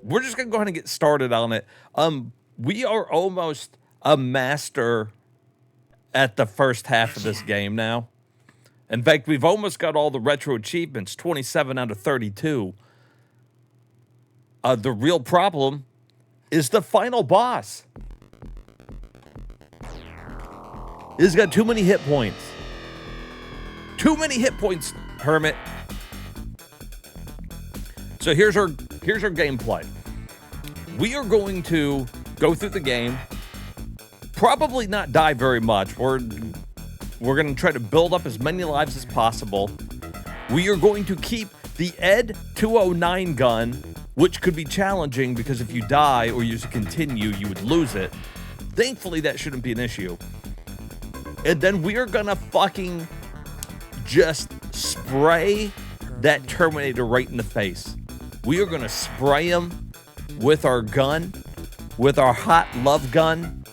we're just going to go ahead and get started on it. We are almost a master at the first half of this game now. In fact, we've almost got all the retro achievements, 27 out of 32. The real problem is the final boss. He's got too many hit points. Too many hit points, Hermit. So here's our gameplay. We are going to go through the game, probably not die very much. We're going to try to build up as many lives as possible. We are going to keep the Ed 209 gun, which could be challenging because if you die or use a continue, you would lose it. Thankfully, that shouldn't be an issue. And then we are going to fucking just spray that Terminator right in the face. We are going to spray him with our gun, with our hot love gun,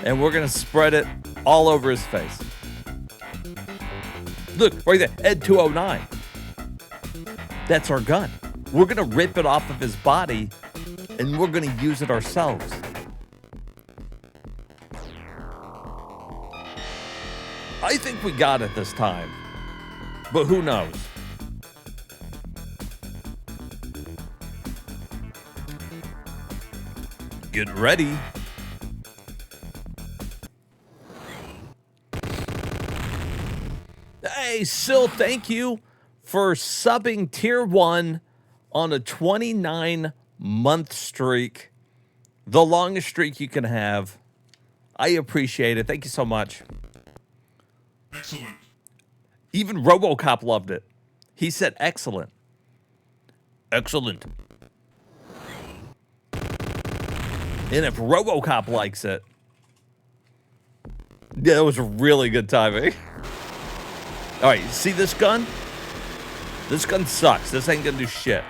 and we're going to spread it all over his face. Look, right there, Ed 209. That's our gun. We're going to rip it off of his body, and we're going to use it ourselves. I think we got it this time, but who knows? Get ready. Hey, Sil, thank you for subbing tier 1 on a 29-month streak. The longest streak you can have. I appreciate it. Thank you so much. Excellent. Even Robocop loved it. He said excellent. Excellent. And if Robocop likes it, yeah, that was a really good timing. All right, see this gun? This gun sucks. This ain't gonna do shit.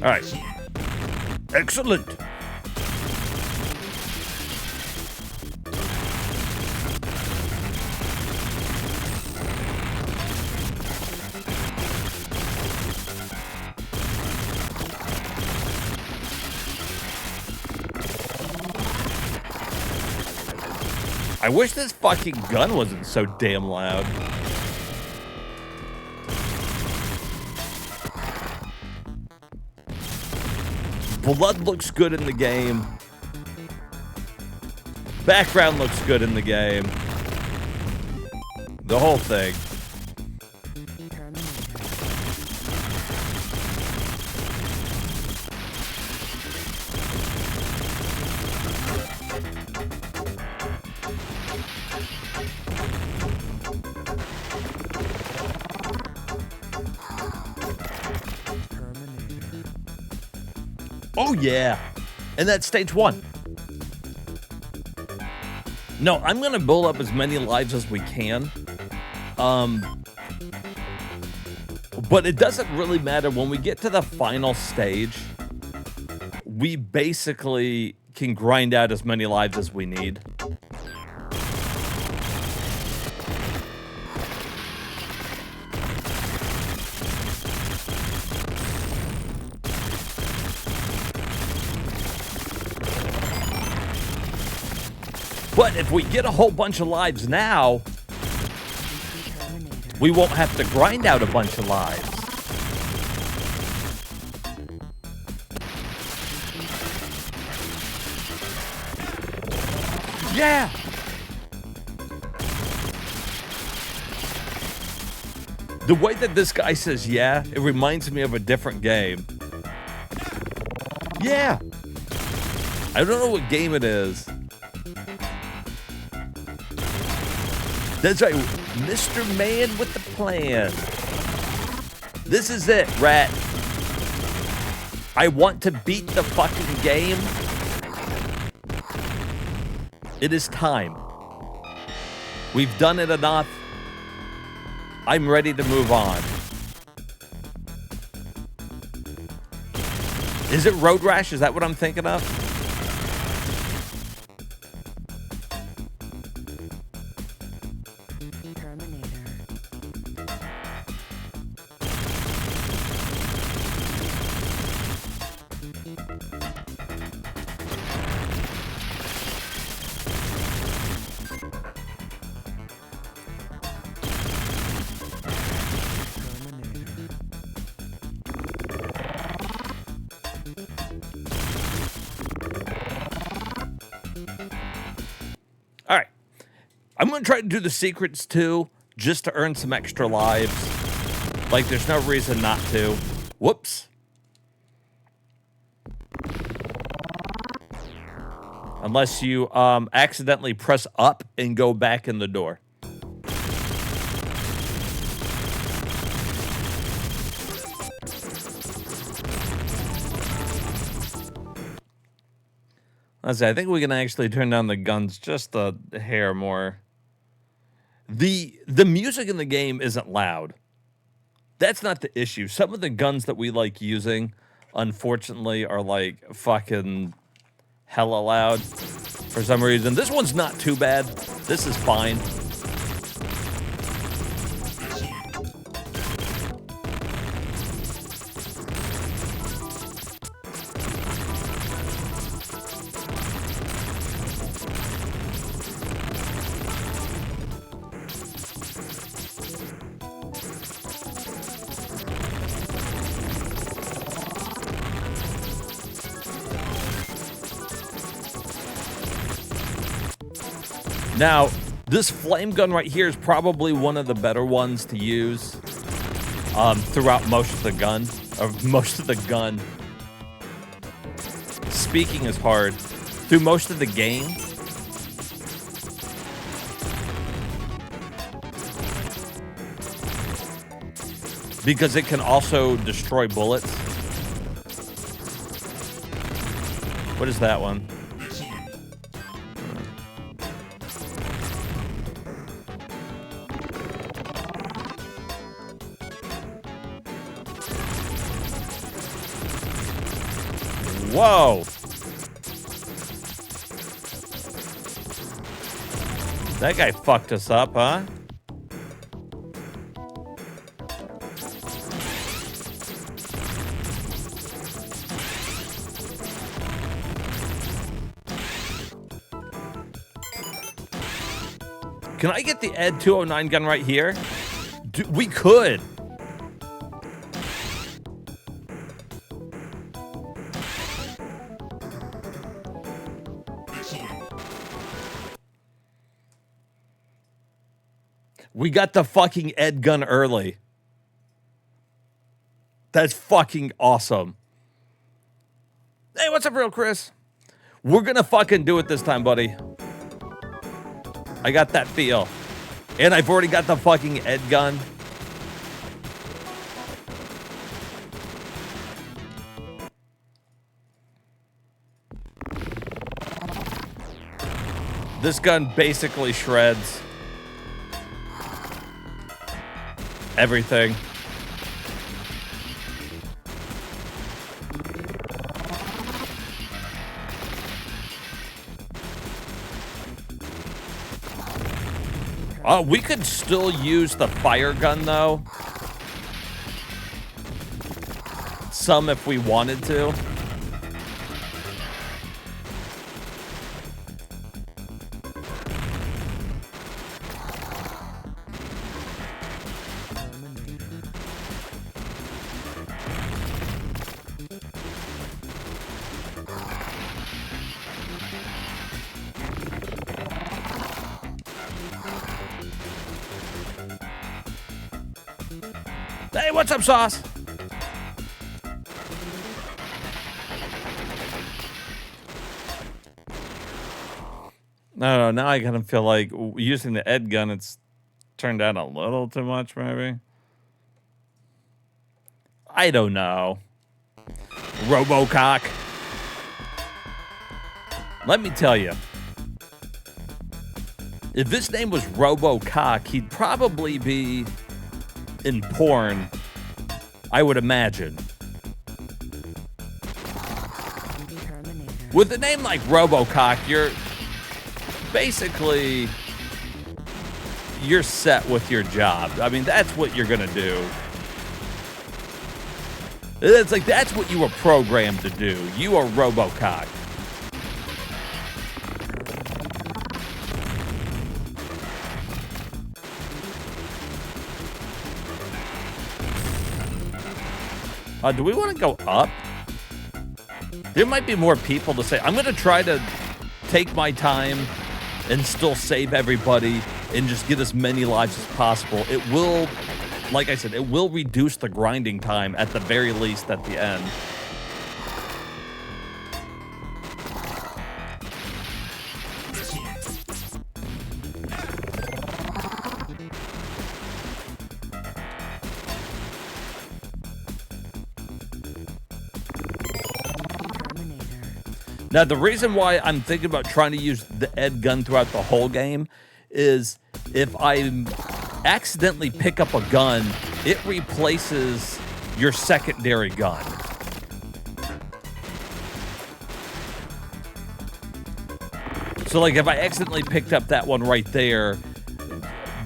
All right. Excellent. I wish this fucking gun wasn't so damn loud. Blood looks good in the game. Background looks good in the game. The whole thing. Oh, yeah. And that's stage 1. No, I'm going to build up as many lives as we can. But it doesn't really matter. When we get to the final stage, we basically can grind out as many lives as we need. But if we get a whole bunch of lives now, we won't have to grind out a bunch of lives. Yeah! The way that this guy says yeah, it reminds me of a different game. Yeah! I don't know what game it is. That's right, Mr. Man with the plan. This is it, rat. I want to beat the fucking game. It is time. We've done it enough. I'm ready to move on. Is it Road Rash? Is that what I'm thinking of? Terminator. All right. I'm going to try to do the secrets too, just to earn some extra lives. Like, there's no reason not to. Whoops. Unless you accidentally press up and go back in the door. Let's see, I think we can actually turn down the guns just a hair more. The music in the game isn't loud. That's not the issue. Some of the guns that we like using, unfortunately, are like fucking hella loud for some reason. This one's not too bad. This is fine. Now, this flame gun right here is probably one of the better ones to use throughout most of the gun. Speaking is hard. Through most of the game. Because it can also destroy bullets. What is that one? Whoa! That guy fucked us up, huh? Can I get the Ed 209 gun right here? We could. We got the fucking Ed gun early. That's fucking awesome. Hey, what's up, real Chris? We're gonna fucking do it this time, buddy. I got that feel. And I've already got the fucking Ed gun. This gun basically shreds everything. We could still use the fire gun, though. Some if we wanted to. Hey, what's up, Sauce? No, now I kind of feel like using the Ed gun, it's turned out a little too much, maybe. I don't know. Robocock. Let me tell you, if his name was Robocock, he'd probably be in porn, I would imagine. With a name like Robocock, you're set with your job. I mean, that's what you're gonna do. It's like, that's what you were programmed to do. You are Robocock. Do we want to go up? There might be more people to say. I'm going to try to take my time and still save everybody and just get as many lives as possible. It will, like I said, it will reduce the grinding time at the very least at the end. Now, the reason why I'm thinking about trying to use the Ed gun throughout the whole game is if I accidentally pick up a gun, it replaces your secondary gun. So, like, if I accidentally picked up that one right there,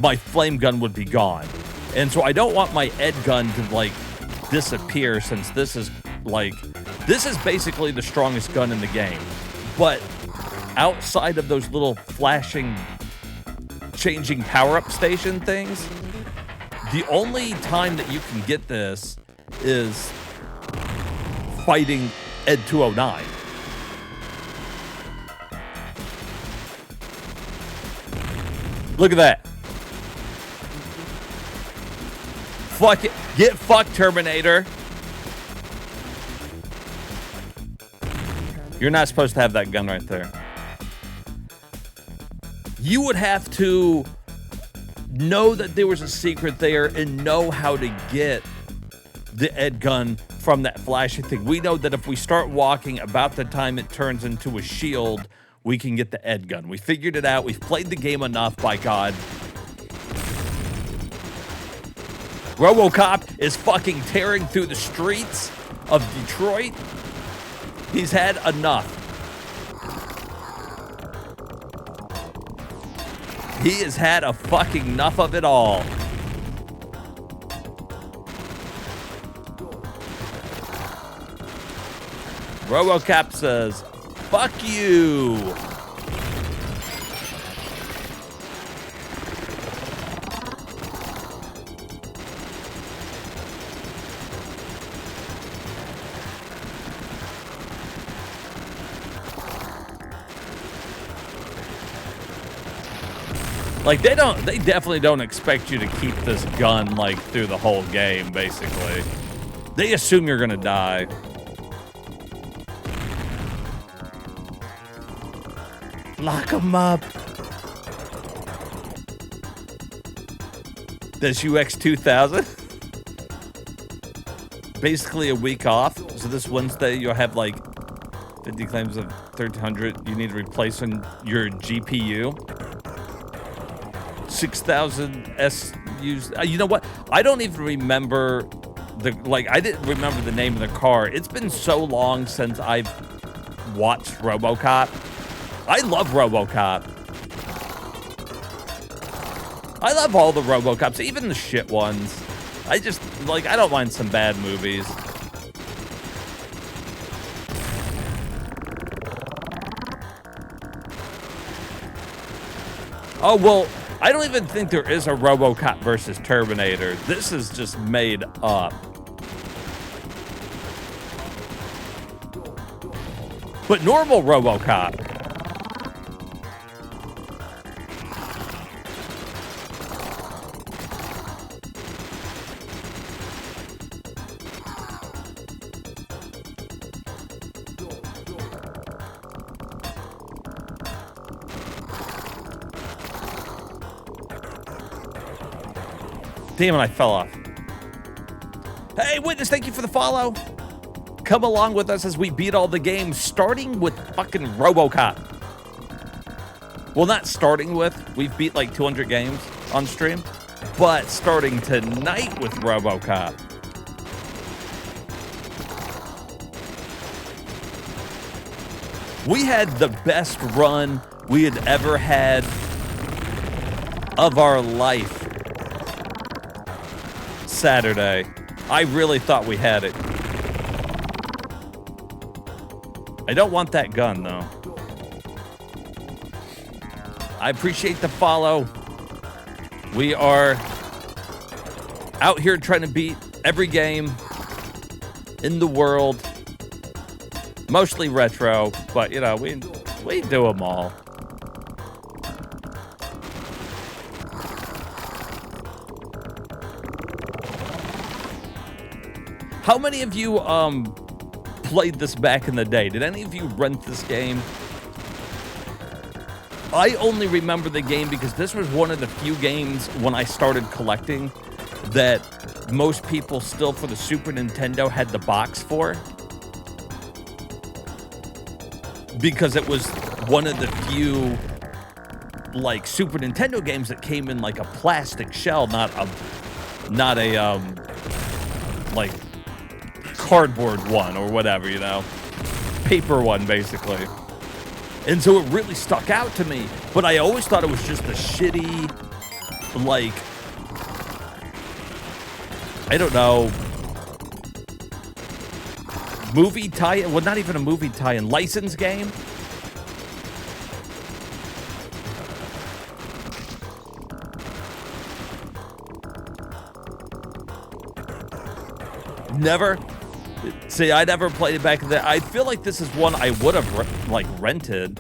my flame gun would be gone. And so I don't want my Ed gun to, like, disappear, since this is, like... This is basically the strongest gun in the game. But outside of those little flashing, changing power-up station things, the only time that you can get this is fighting Ed 209. Look at that. Fuck it. Get fucked, Terminator. You're not supposed to have that gun right there. You would have to know that there was a secret there and know how to get the Ed gun from that flashing thing. We know that if we start walking about the time it turns into a shield, we can get the Ed gun. We figured it out. We've played the game enough, by God. Robocop is fucking tearing through the streets of Detroit. He's had enough. He has had a fucking enough of it all. Robocop says, fuck you. Like, they definitely don't expect you to keep this gun, like, through the whole game, basically. They assume you're gonna die. Lock them up. This UX 2000. Basically a week off. So this Wednesday, you'll have, like, 50 claims of 1,300. You need to replace your GPU. 6,000 SUs. You know what? I don't even remember I didn't remember the name of the car. It's been so long since I've watched Robocop. I love Robocop. I love all the Robocops, even the shit ones. I don't mind some bad movies. Oh, well, I don't even think there is a Robocop versus Terminator. This is just made up. But normal Robocop. Damn it, I fell off. Hey, Witness, thank you for the follow. come along with us as we beat all the games, starting with fucking Robocop. Well, not starting with. We've beat like 200 games on stream. But starting tonight with Robocop. We had the best run we had ever had of our life Saturday. I really thought we had it. I don't want that gun, though. I appreciate the follow. We are out here trying to beat every game in the world. Mostly retro, but, you know, we do them all. How many of you played this back in the day? Did any of you rent this game? I only remember the game because this was one of the few games when I started collecting that most people still for the Super Nintendo had the box for. Because it was one of the few like Super Nintendo games that came in like a plastic shell, not a like cardboard one or whatever, you know, paper one basically. And so it really stuck out to me, but I always thought it was just a shitty, like, I don't know, movie tie-in, well, not even a movie tie-in, license game. Never. See, I never played it back then. I feel like this is one I would have like rented.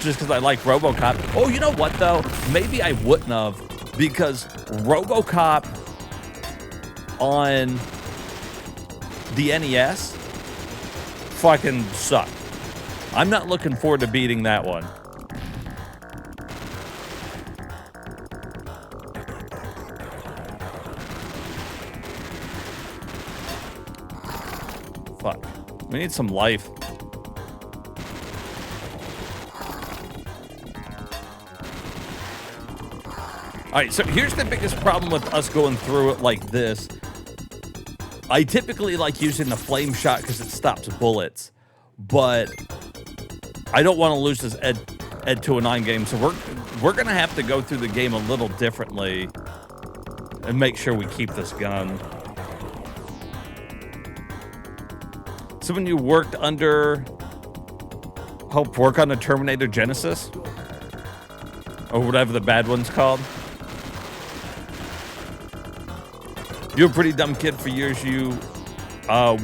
Just because I like Robocop. Oh, you know what though? Maybe I wouldn't have, because Robocop on the NES fucking sucked. I'm not looking forward to beating that one. Fuck. We need some life. Alright, so here's the biggest problem with us going through it like this. I typically like using the flame shot because it stops bullets, but I don't want to lose this Ed 209 game, so we're gonna have to go through the game a little differently and make sure we keep this gun. Someone you worked under, helped work on the Terminator Genesis, or whatever the bad one's called. You're a pretty dumb kid. For years you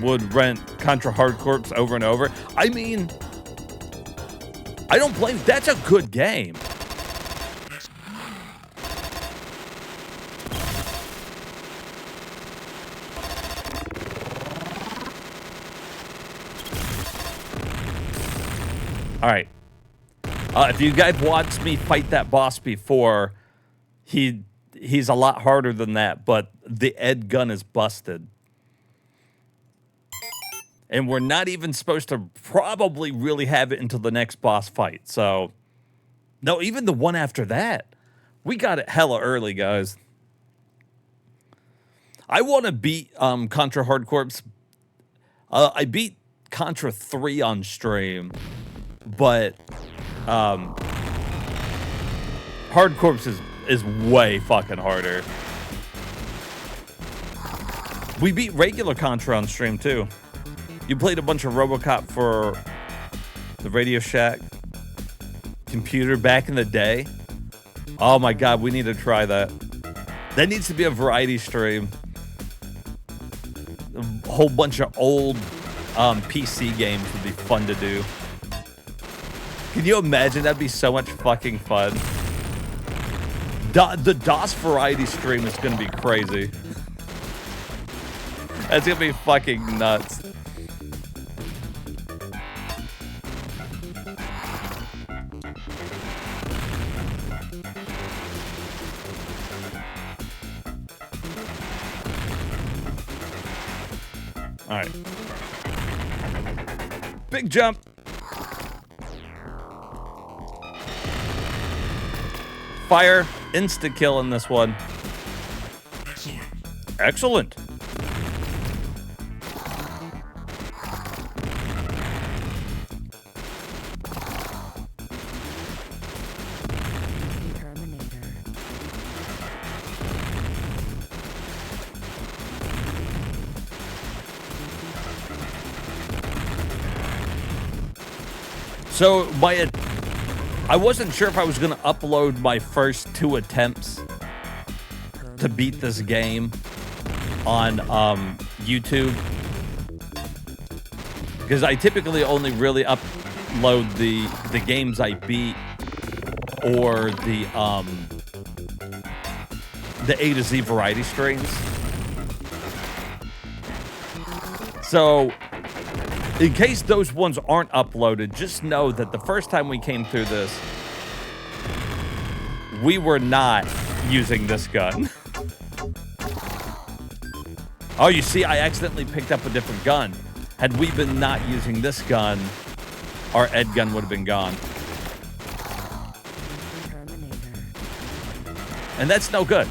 would rent Contra Hard Corps over and over. I mean, I don't blame. That's a good game. All right. If you guys watched me fight that boss before, he's a lot harder than that, but the Ed gun is busted. And we're not even supposed to probably really have it until the next boss fight. So, no, even the one after that. We got it hella early, guys. I want to beat Contra Hard Corps. I beat Contra 3 on stream, but Hard Corps is way fucking harder. We beat regular Contra on stream too. You played a bunch of Robocop for the Radio Shack computer back in the day. Oh my god, we need to try that. That needs to be a variety stream. A whole bunch of old PC games would be fun to do. Can you imagine? That'd be so much fucking fun. The DOS variety stream is gonna be crazy. That's gonna be fucking nuts. All right. Big jump. Fire. Insta-kill in this one. Excellent. Excellent. Terminator. So I wasn't sure if I was going to upload my first 2 attempts to beat this game on YouTube, because I typically only really upload the games I beat or the A to Z variety streams. So in case those ones aren't uploaded, just know that the first time we came through this, we were not using this gun. Oh, you see, I accidentally picked up a different gun. Had we been not using this gun, our Ed gun would have been gone. Terminator. And that's no good.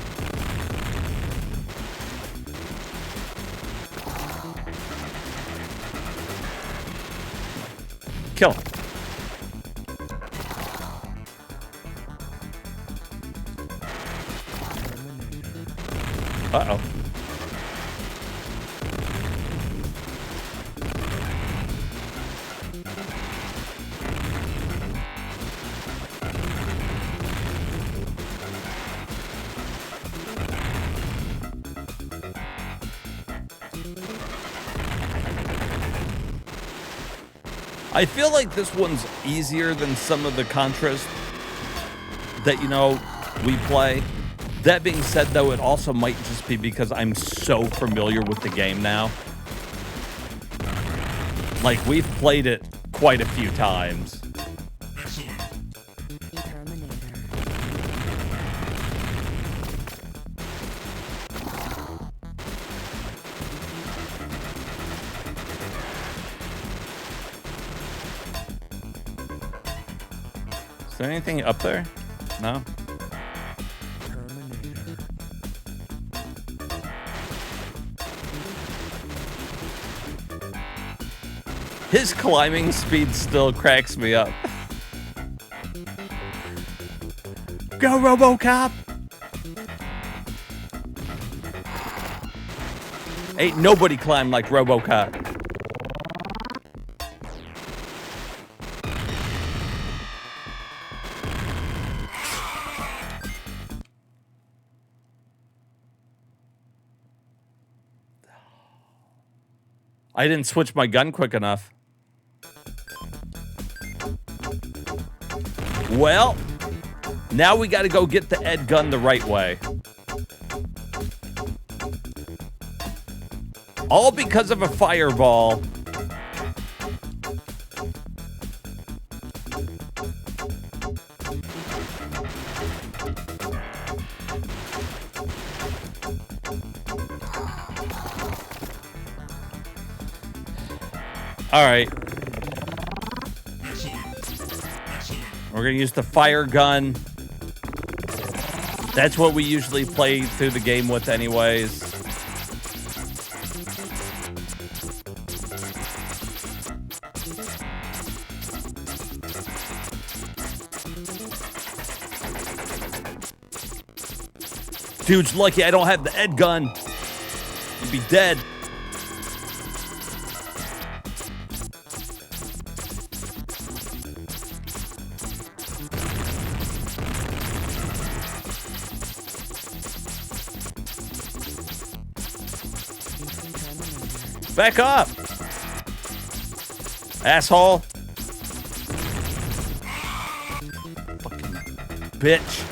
Kill him. Uh-oh. I feel like this one's easier than some of the Contras that, we play. That being said, though, it also might just be because I'm so familiar with the game now. Like, we've played it quite a few times. Excellent. Terminator. Is there anything up there? No? Terminator. His climbing speed still cracks me up. Go, Robocop! Ain't nobody climb like Robocop. I didn't switch my gun quick enough. Well, now we got to go get the Ed gun the right way. All because of a fireball. All right. We're going to use the fire gun. That's what we usually play through the game with anyways. Dude's lucky I don't have the Ed gun. He'd be dead. Back up! Asshole! Fucking bitch.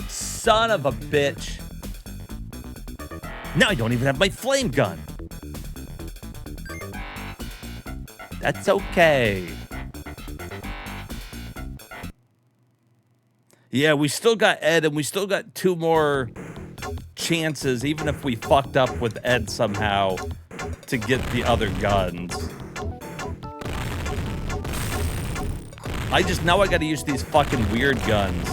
Son of a bitch. Now I don't even have my flame gun. That's okay. Yeah, we still got Ed, and we still got 2 more chances, even if we fucked up with Ed somehow, to get the other guns. Now I gotta use these fucking weird guns.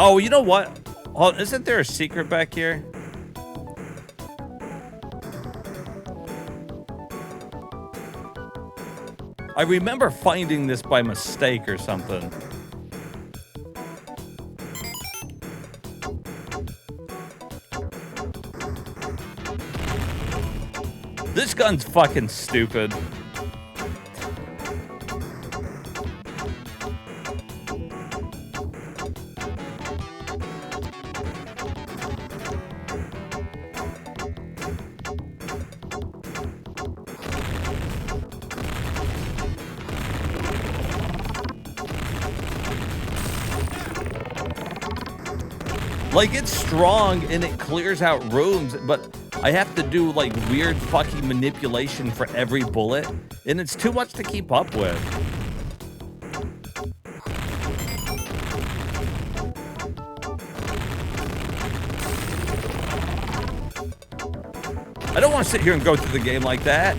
Oh, you know what? Oh, isn't there a secret back here? I remember finding this by mistake or something. This gun's fucking stupid. Like, it's strong and it clears out rooms, but I have to do, like, weird fucking manipulation for every bullet, and it's too much to keep up with. I don't want to sit here and go through the game like that.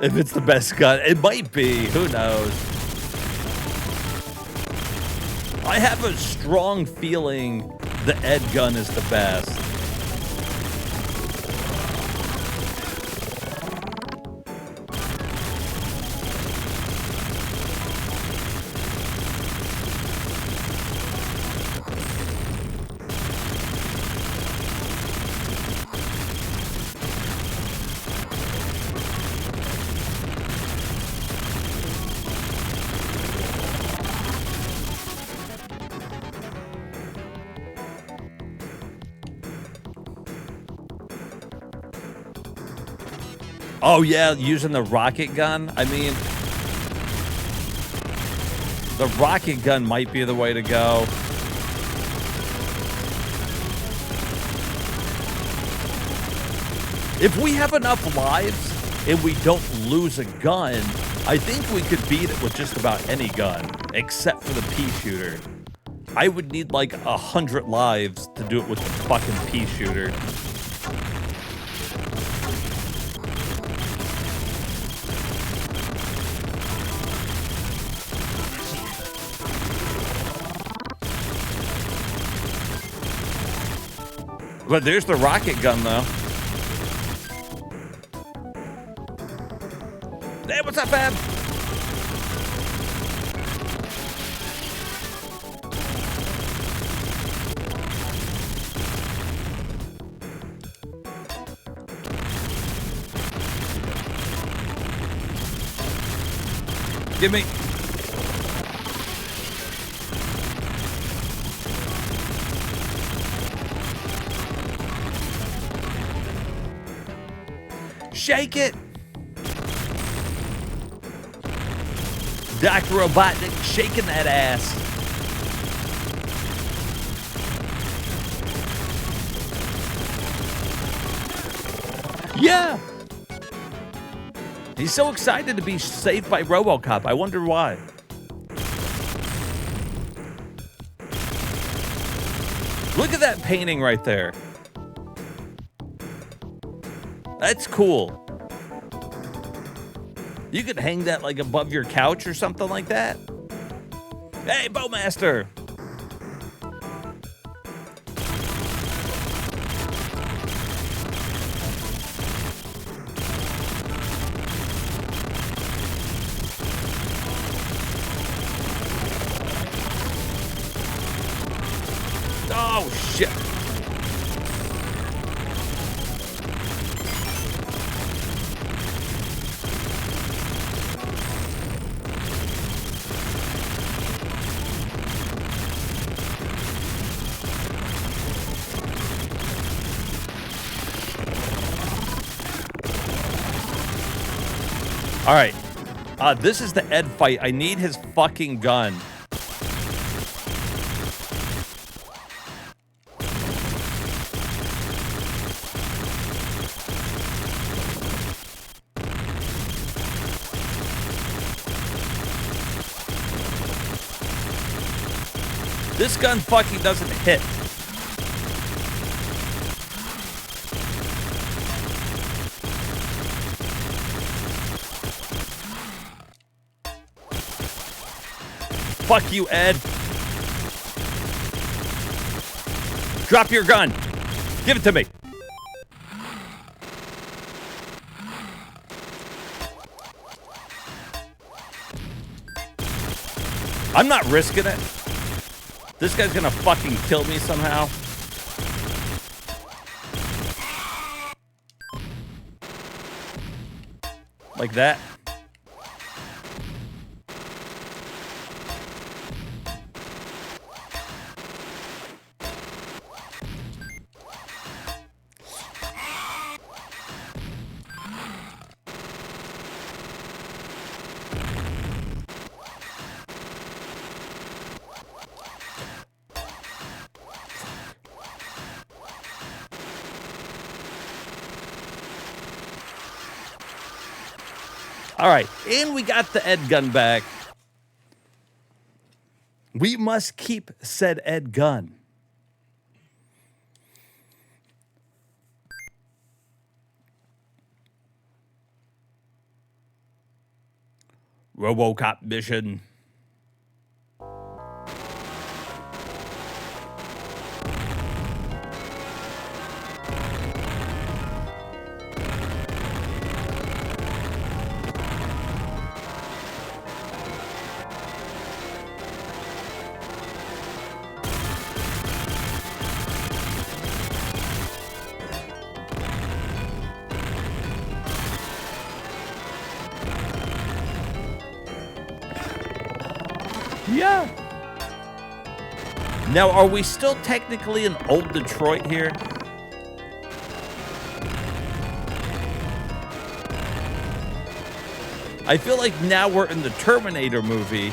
If it's the best gun, it might be. Who knows? I have a strong feeling the Ed gun is the best. Oh, yeah, using the rocket gun. I mean, the rocket gun might be the way to go. If we have enough lives and we don't lose a gun, I think we could beat it with just about any gun, except for the pea shooter. I would need like 100 lives to do it with the fucking pea shooter. But there's the rocket gun, though. Hey, what's up, Fab? Give me. Shake it! Dr. Robotnik shaking that ass. Yeah! He's so excited to be saved by Robocop. I wonder why. Look at that painting right there. That's cool. You could hang that like above your couch or something like that. Hey, Bowmaster. Oh, shit. All right. This is the Ed fight. I need his fucking gun. This gun fucking doesn't hit. Fuck you, Ed. Drop your gun. Give it to me. I'm not risking it. This guy's gonna fucking kill me somehow. Like that. All right, and we got the Ed gun back. We must keep said Ed gun. Robocop mission. Yeah. Now, are we still technically in old Detroit here? I feel like now we're in the Terminator movie,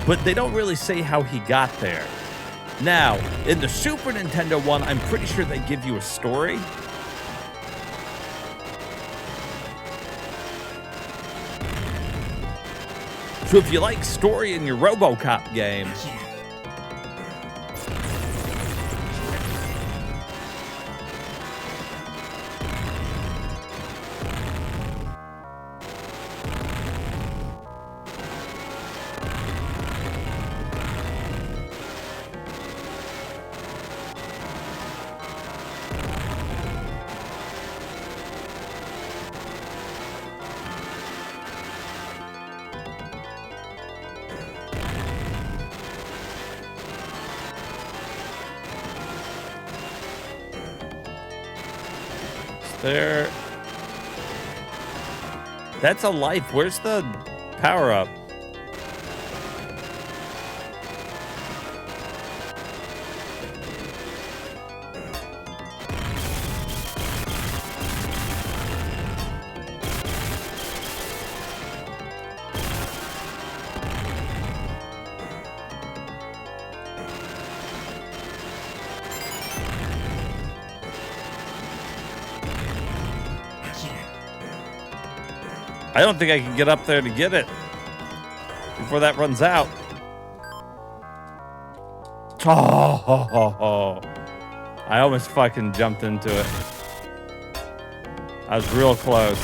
but they don't really say how he got there. Now, in the Super Nintendo one, I'm pretty sure they give you a story. So if you like story in your Robocop game, there. That's a life. Where's the power up? I don't think I can get up there to get it before that runs out. Oh, I almost fucking jumped into it. I was real close.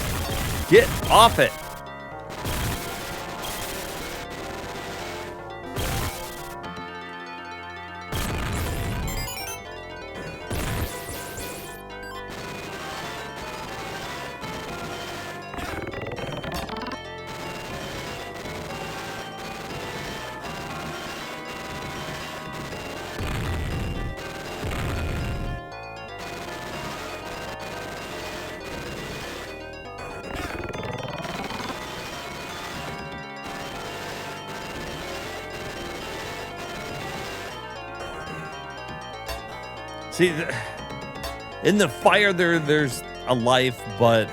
Get off it. See, in the fire there's a life, but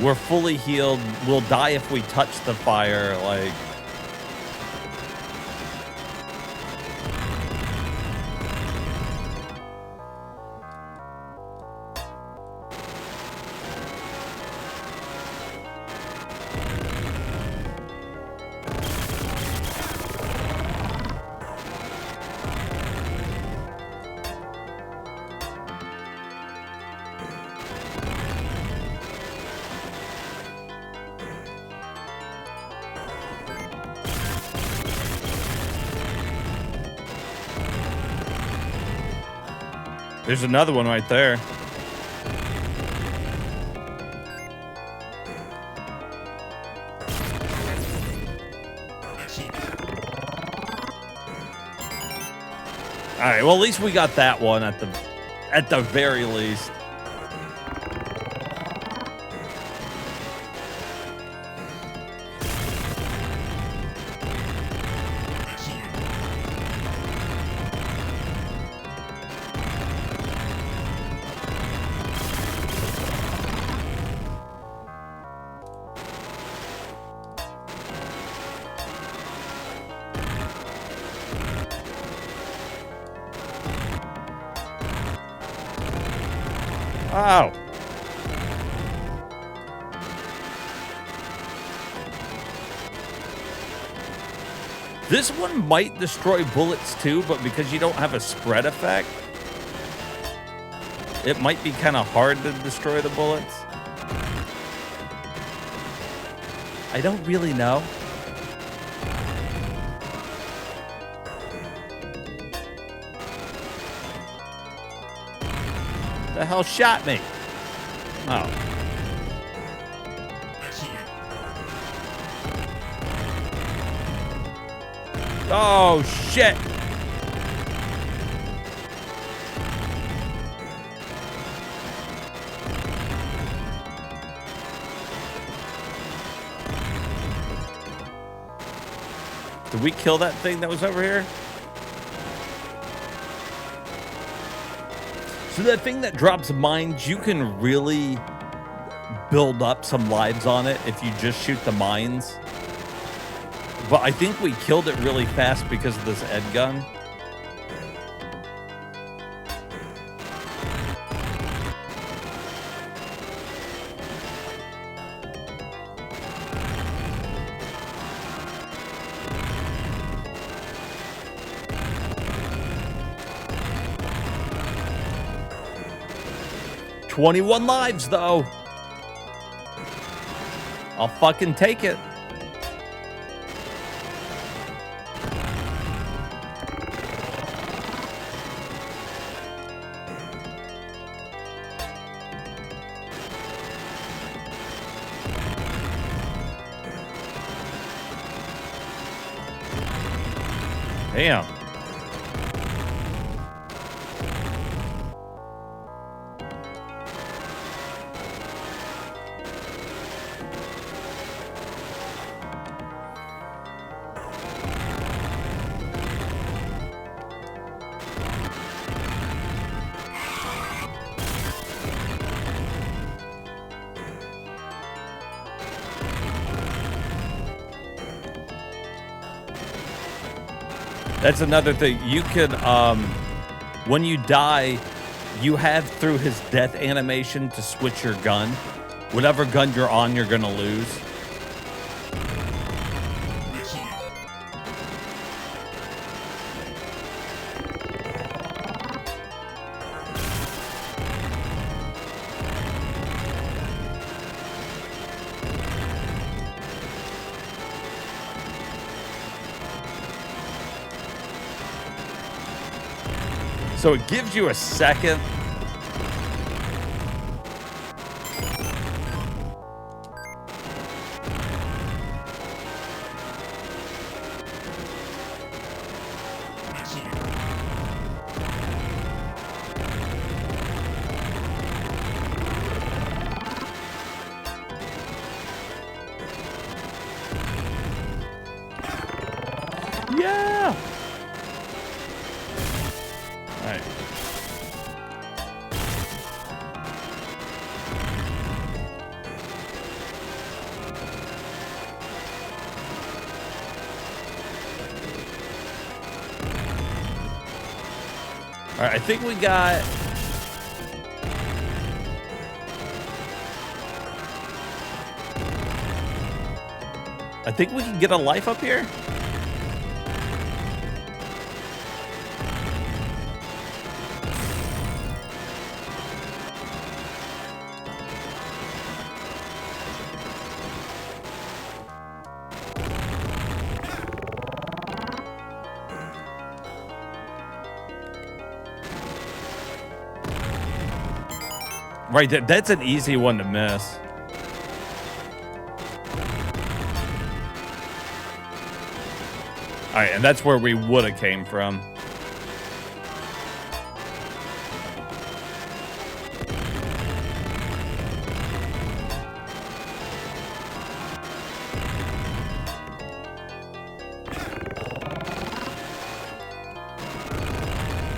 We're fully healed. We'll die if we touch the fire. Like, there's another one right there. All right, well, at least we got that one at the very least. Wow. This one might destroy bullets too, but because you don't have a spread effect, it might be kind of hard to destroy the bullets. I don't really know. The hell shot me? Oh. Oh, shit. Did we kill that thing that was over here? So that thing that drops mines, you can really build up some lives on it if you just shoot the mines. But I think we killed it really fast because of this Ed gun. $21 lives, though. I'll fucking take it. Damn. That's another thing. You can, when you die, you have through his death animation to switch your gun. Whatever gun you're on, you're gonna lose. So it gives you a second. Yeah. All right. right, I think we got... I think we can get a life up here. Right, that's an easy one to miss. All right, and that's where we would have came from.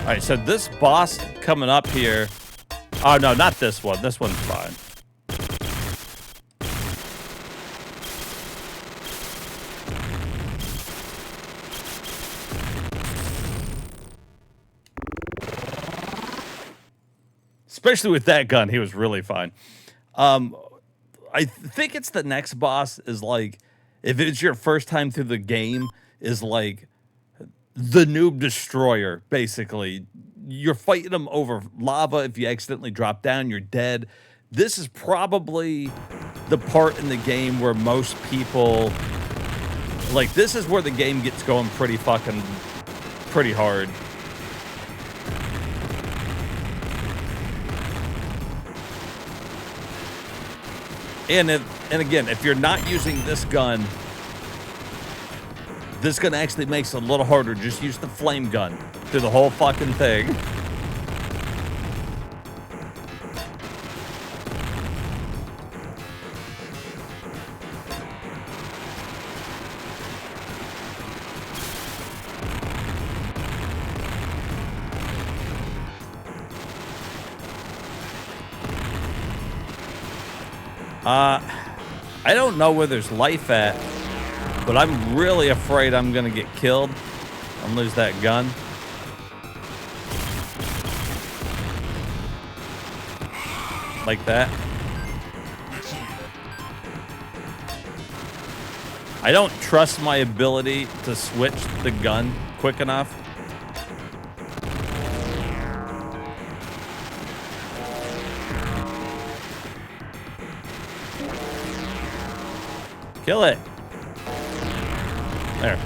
All right, so this boss coming up here. Oh, no, not this one. This one's fine. Especially with that gun, he was really fine. I think it's the next boss is like, if it's your first time through the game, is like the noob destroyer, basically. You're fighting them over lava. If you accidentally drop down, you're dead. This is probably the part in the game where most people, like, this is where the game gets going pretty hard. And again, if you're not using this gun, this gun actually makes it a little harder. Just use the flame gun through the whole fucking thing. I don't know where there's life at, but I'm really afraid I'm gonna get killed and lose that gun. Like that. I don't trust my ability to switch the gun quick enough. Kill it. There.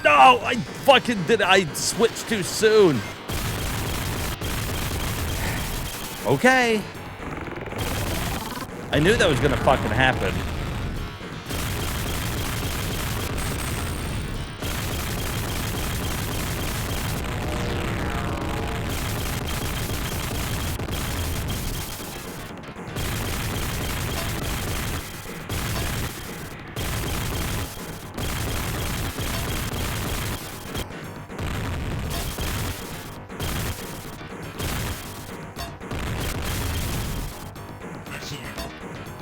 No, I fucking did. I switched too soon. Okay. I knew that was gonna fucking happen.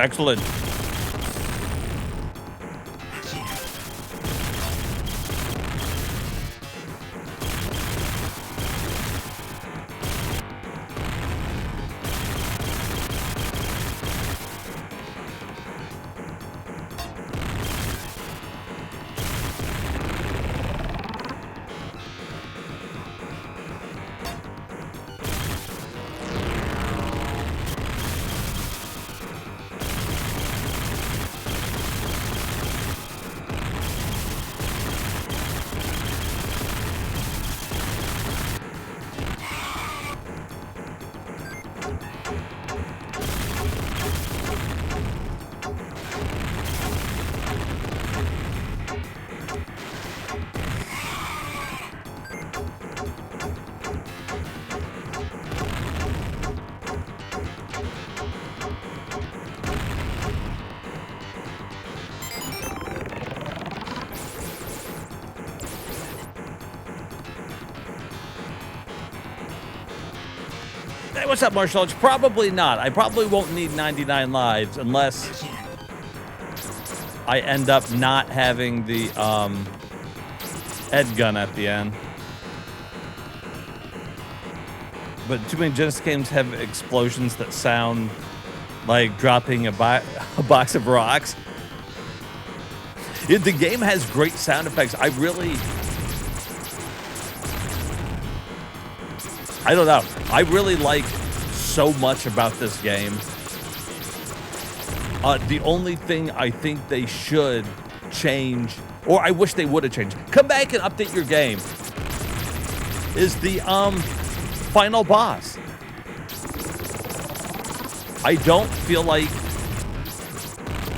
Excellent. what's up, Marshall? It's probably not. I probably won't need 99 lives unless Excellent. I end up not having the Ed gun at the end. But too many Genesis games have explosions that sound like dropping a box of rocks. The game has great sound effects. I don't know. I really like so much about this game. The only thing I think they should change, or I wish they would have changed, come back and update your game, is the final boss. I don't feel like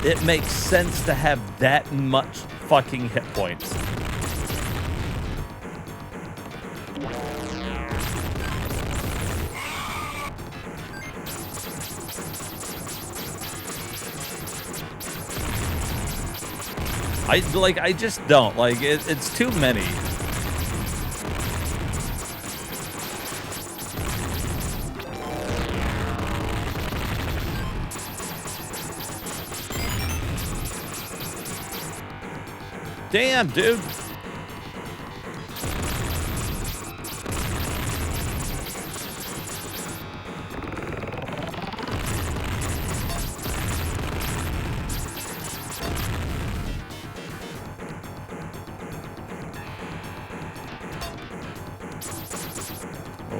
it makes sense to have that much fucking hit points. I just don't. Like, it's too many. Damn, dude.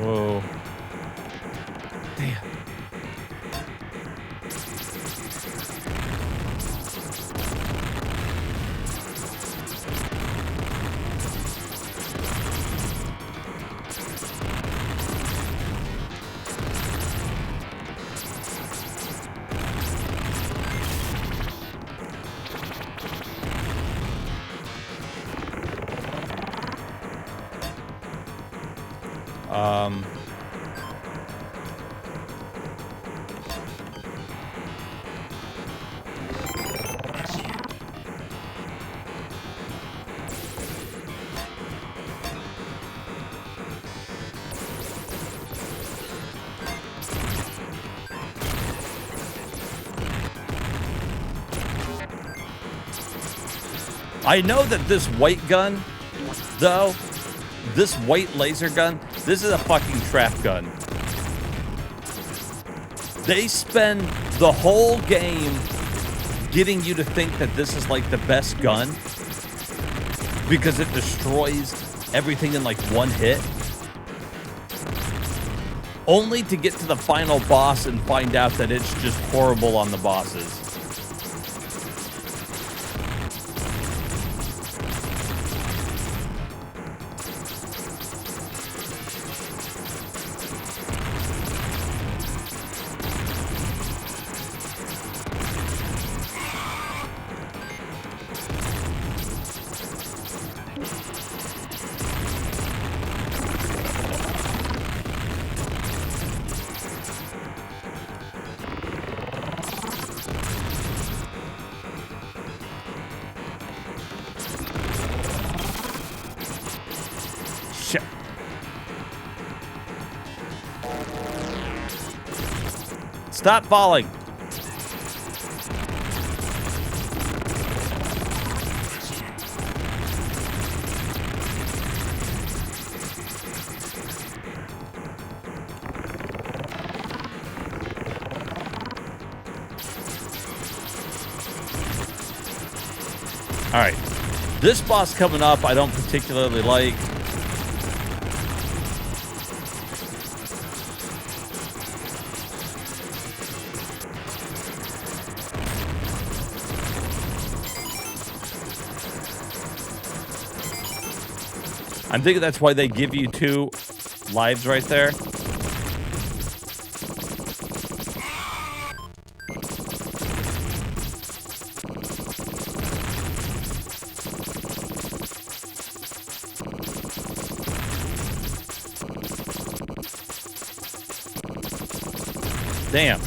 Whoa. Damn. I know that this white gun, though, this white laser gun, this is a fucking trap gun. They spend the whole game getting you to think that this is like the best gun because it destroys everything in like one hit, only to get to the final boss and find out that it's just horrible on the bosses. Shit. Stop falling. All right. This boss coming up, I don't particularly like. I'm thinking that's why they give you 2 lives right there. Damn.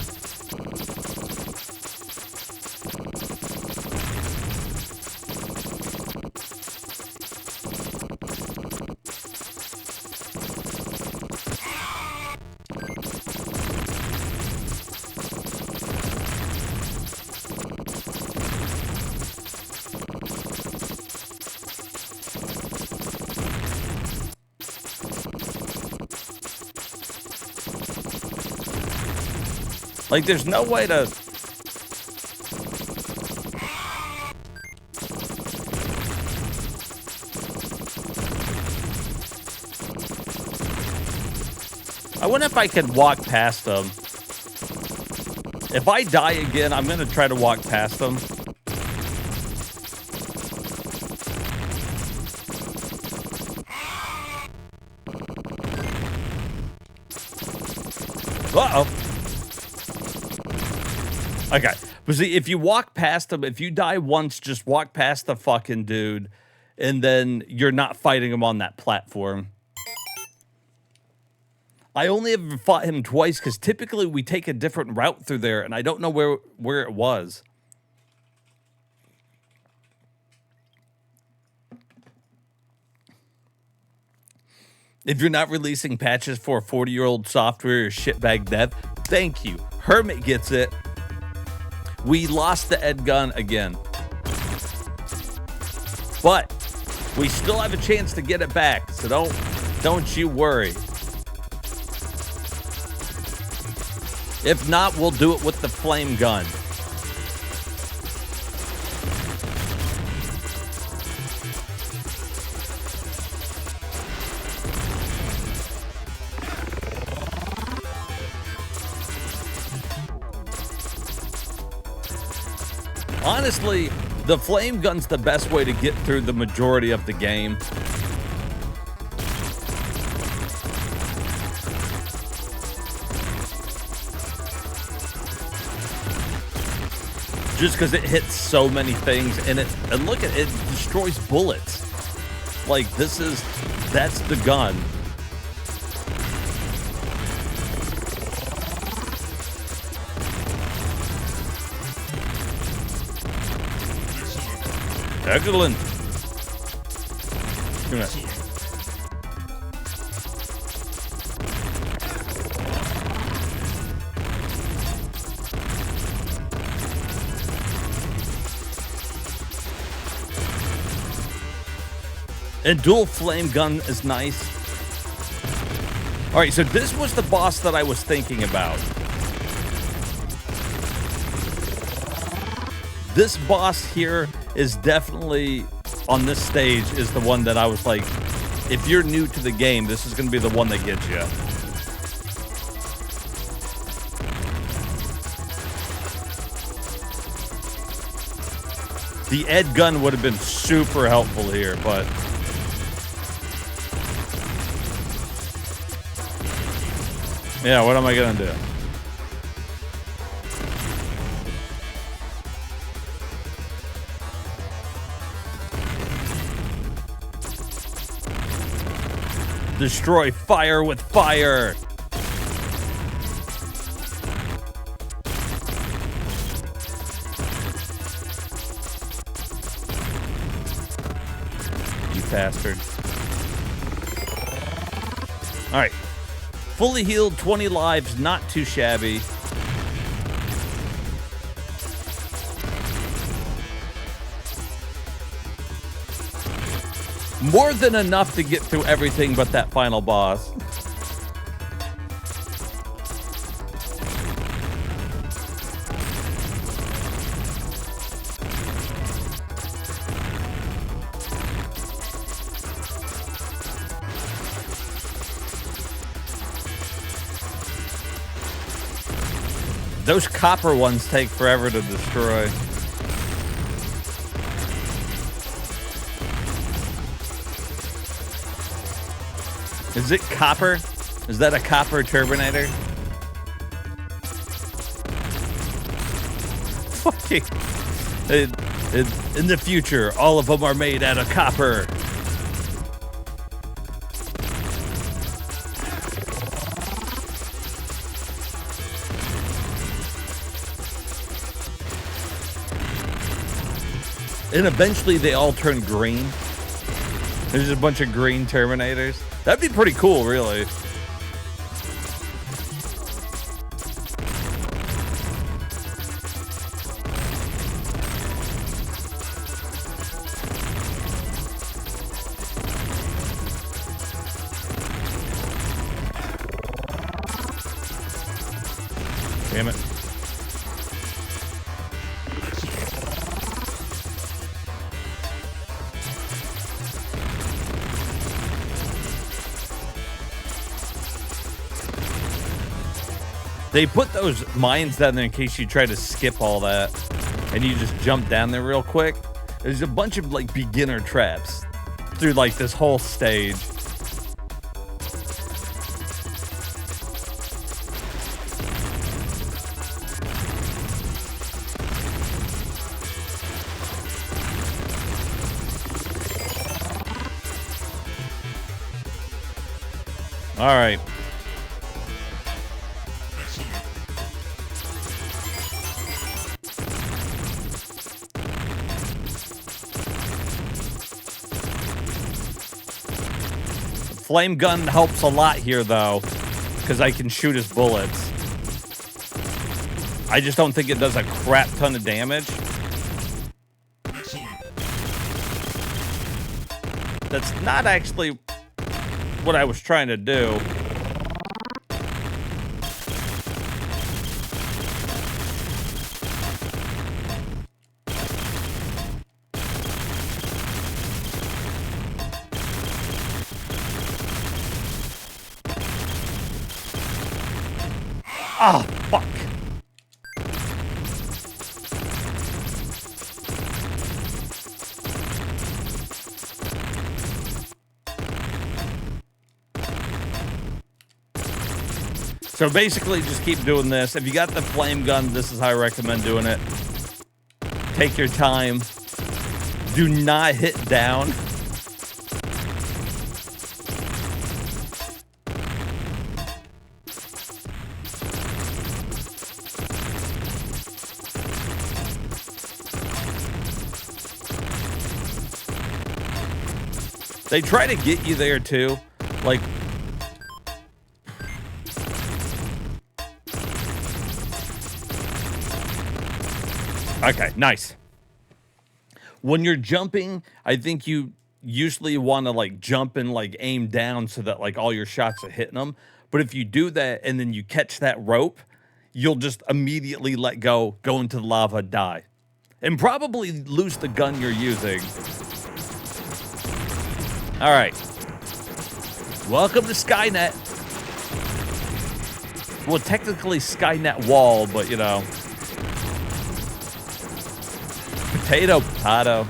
Like, there's no way to... I wonder if I can walk past them. If I die again, I'm going to try to walk past them. Uh-oh. Okay. But see, if you walk past them, if you die once, just walk past the fucking dude, and then you're not fighting him on that platform. I only ever fought him twice, because typically we take a different route through there, and I don't know where it was. If you're not releasing patches for 40-year-old software or shitbag dev, thank you. Hermit gets it. We lost the Ed gun again. But we still have a chance to get it back, so don't you worry. If not, we'll do it with the flame gun. Honestly, the flame gun's the best way to get through the majority of the game. Just because it hits so many things, and look at it, it destroys bullets. Like, that's the gun. Excellent. Give me that. And dual flame gun is nice. All right, so this was the boss that I was thinking about. This boss here is definitely, on this stage, is the one that I was like, if you're new to the game, this is going to be the one that gets you. The Ed gun would have been super helpful here, but... yeah, what am I going to do? Destroy fire with fire. You bastard. All right. Fully healed, 20 lives, not too shabby. More than enough to get through everything but that final boss. Those copper ones take forever to destroy. Is it copper? Is that a copper Terminator? Fucking... in the future, all of them are made out of copper. And eventually they all turn green. There's a bunch of green Terminators. That'd be pretty cool, really. Damn it. They put those mines down there in case you try to skip all that and you just jump down there real quick. There's a bunch of like beginner traps through like this whole stage. All right. Flame gun helps a lot here, though, because I can shoot his bullets. I just don't think it does a crap ton of damage. That's not actually what I was trying to do. Ah, fuck. So basically, just keep doing this. If you got the flame gun, this is how I recommend doing it. Take your time. Do not hit down. They try to get you there too. Like, okay, nice. When you're jumping, I think you usually want to like jump and like aim down so that like all your shots are hitting them. But if you do that and then you catch that rope, you'll just immediately let go into the lava, die, and probably lose the gun you're using. All right. Welcome to Skynet. Well, technically Skynet wall, but you know. Potato, potato.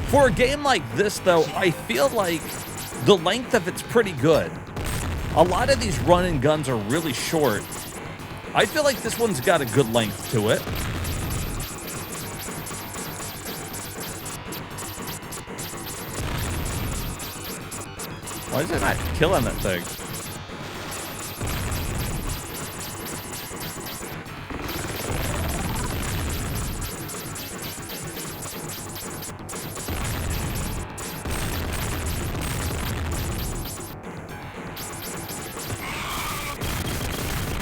For a game like this, though, I feel like the length of it's pretty good. A lot of these run and guns are really short. I feel like this one's got a good length to it. Why is it not killing that thing?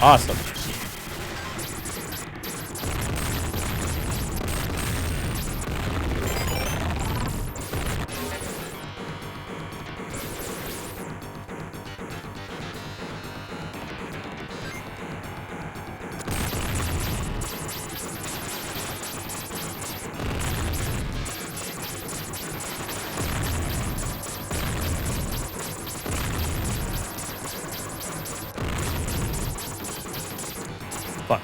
Awesome. Fuck.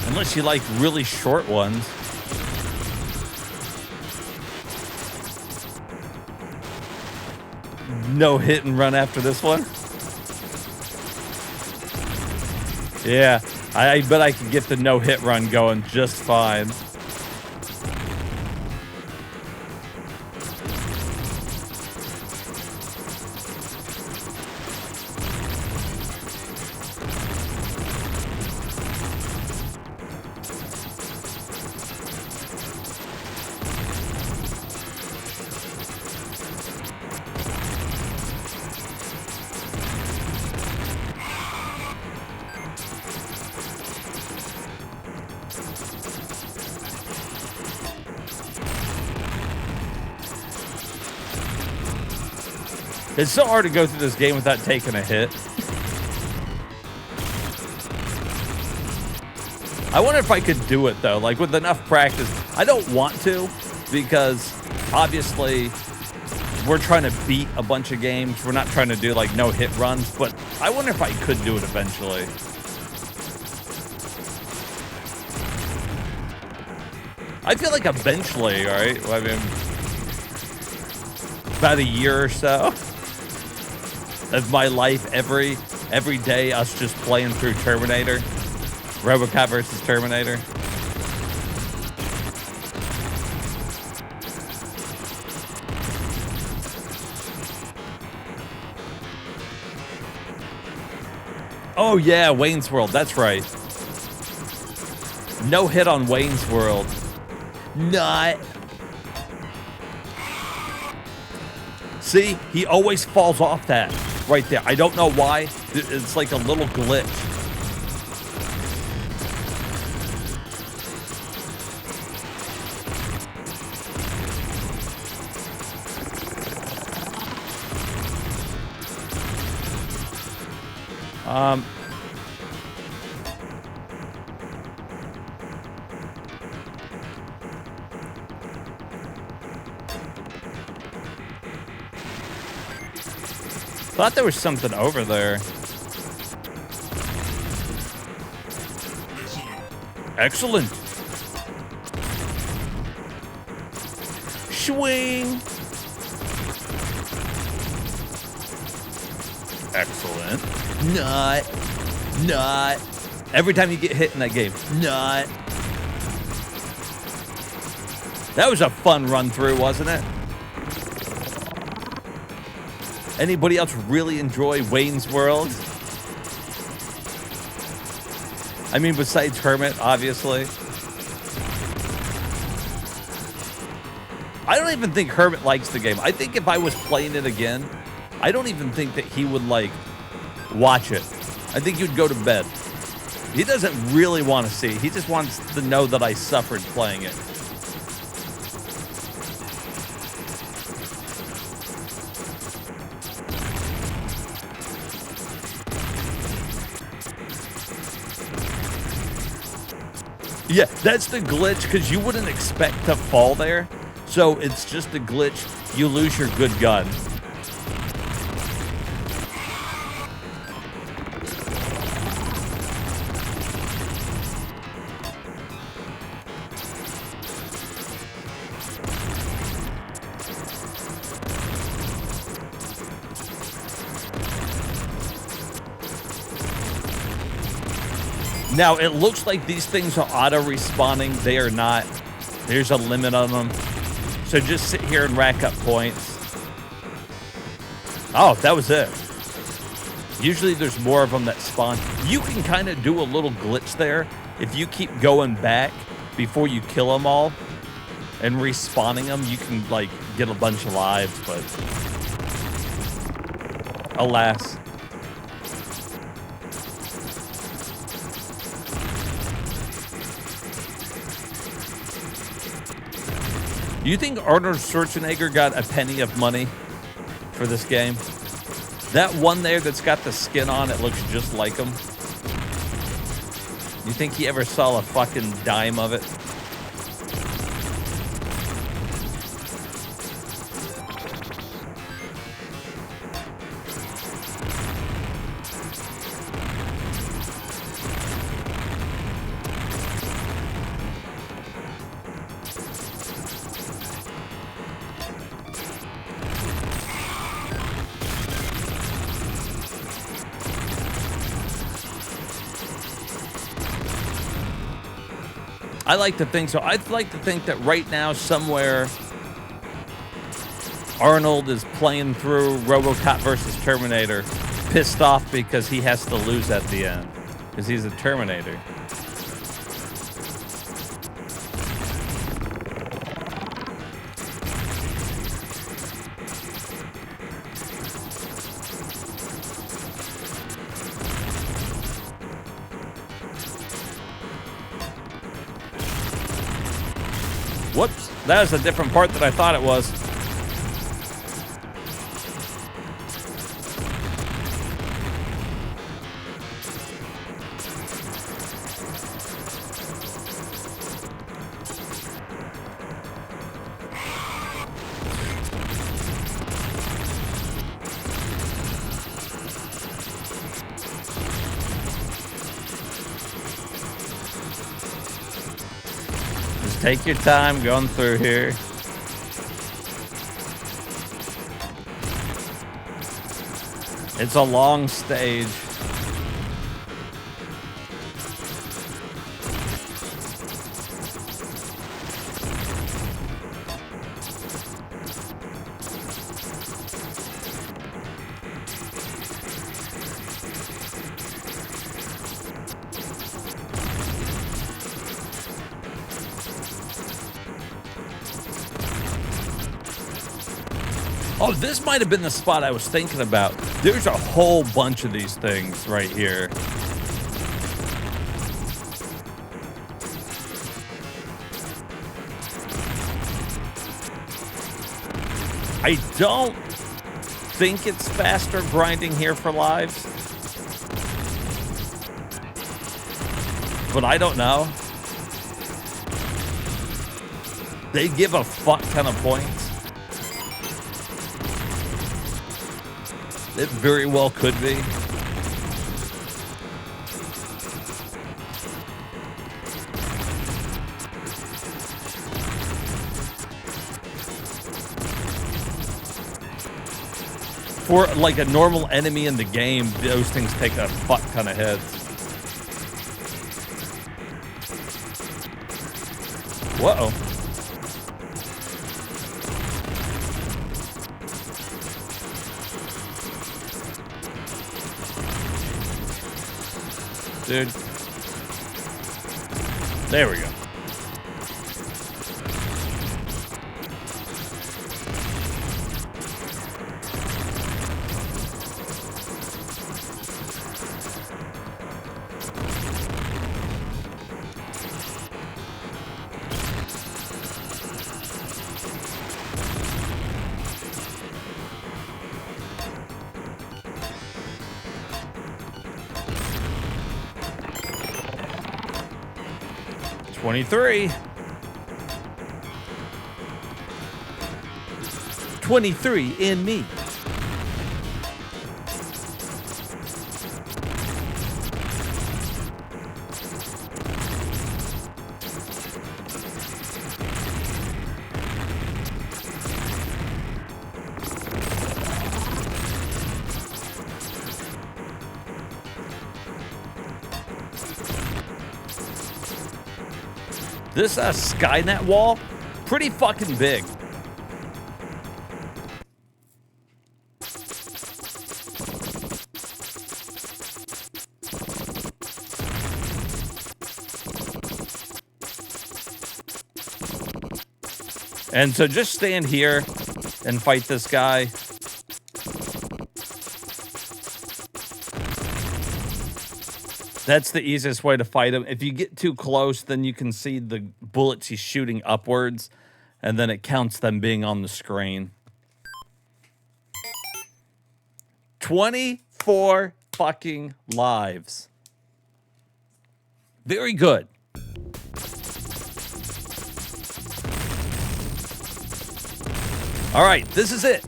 Unless you like really short ones. No hit and run after this one. Yeah, I bet I can get the no hit run going just fine. It's so hard to go through this game without taking a hit. I wonder if I could do it, though, like with enough practice. I don't want to, because obviously we're trying to beat a bunch of games. We're not trying to do like no hit runs, but I wonder if I could do it eventually. I feel like eventually, right? I mean, about a year or so of my life, every day, us just playing through Terminator, Robocop versus Terminator. Oh yeah, Wayne's World. That's right. No hit on Wayne's World. Not. See, he always falls off that right there. I don't know why. It's like a little glitch. Thought there was something over there. Excellent. Swing. Excellent. Not. Every time you get hit in that game. Not. That was a fun run through, wasn't it? Anybody else really enjoy Wayne's World? I mean, besides Hermit, obviously. I don't even think Hermit likes the game. I think if I was playing it again, I don't even think that he would, like, watch it. I think he'd go to bed. He doesn't really want to see it. He just wants to know that I suffered playing it. Yeah, that's the glitch, because you wouldn't expect to fall there. So it's just a glitch. You lose your good gun. Now, it looks like these things are auto-respawning. They are not. There's a limit on them. So just sit here and rack up points. Oh, that was it. Usually there's more of them that spawn. You can kind of do a little glitch there. If you keep going back before you kill them all and respawning them, you can, like, get a bunch of lives, but alas. Do you think Arnold Schwarzenegger got a penny of money for this game? That one there that's got the skin on, it looks just like him. You think he ever saw a fucking dime of it? I like to think so. I'd like to think that right now, somewhere, Arnold is playing through Robocop versus Terminator, pissed off because he has to lose at the end, because he's a Terminator. Whoops, that was a different part than I thought it was. Take your time going through here. It's a long stage. Oh, this might have been the spot I was thinking about. There's a whole bunch of these things right here. I don't think it's faster grinding here for lives, but I don't know. They give a fuck ton of points. It very well could be. For like a normal enemy in the game, those things take a fuck ton of hits. Whoa. Dude. There we go. $23. 23 in me. This Skynet wall, pretty fucking big. And so just stand here and fight this guy. That's the easiest way to fight him. If you get too close, then you can see the bullets he's shooting upwards, and then it counts them being on the screen. 24 fucking lives. Very good. All right, this is it.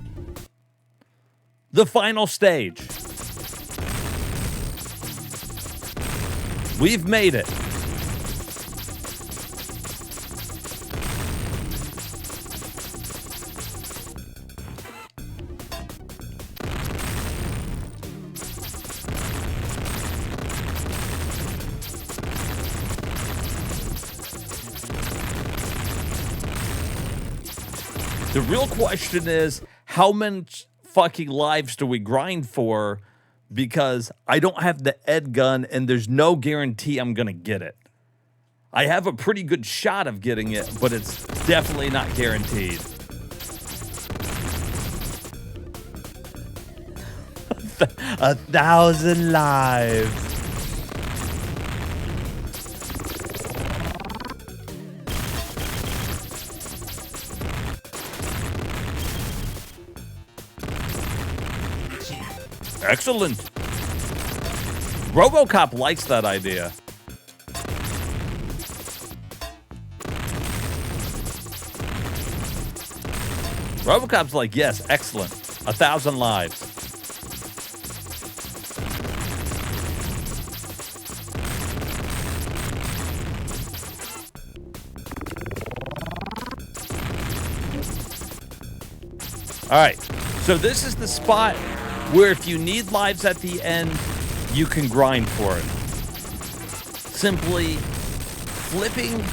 The final stage. We've made it. The real question is, how many fucking lives do we grind for? Because I don't have the Ed gun and there's no guarantee I'm going to get it. I have a pretty good shot of getting it, but it's definitely not guaranteed. A 1,000 lives. Excellent. Robocop likes that idea. Robocop's like, yes, excellent. 1,000 lives. All right, so this is the spot where if you need lives at the end, you can grind for it. Simply flipping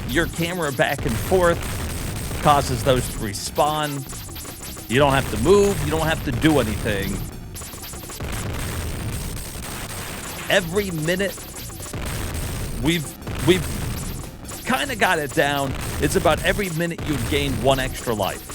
your camera back and forth causes those to respawn. You don't have to move, you don't have to do anything. Every minute, we've kind of got it down. It's about every minute you gain 1 extra life.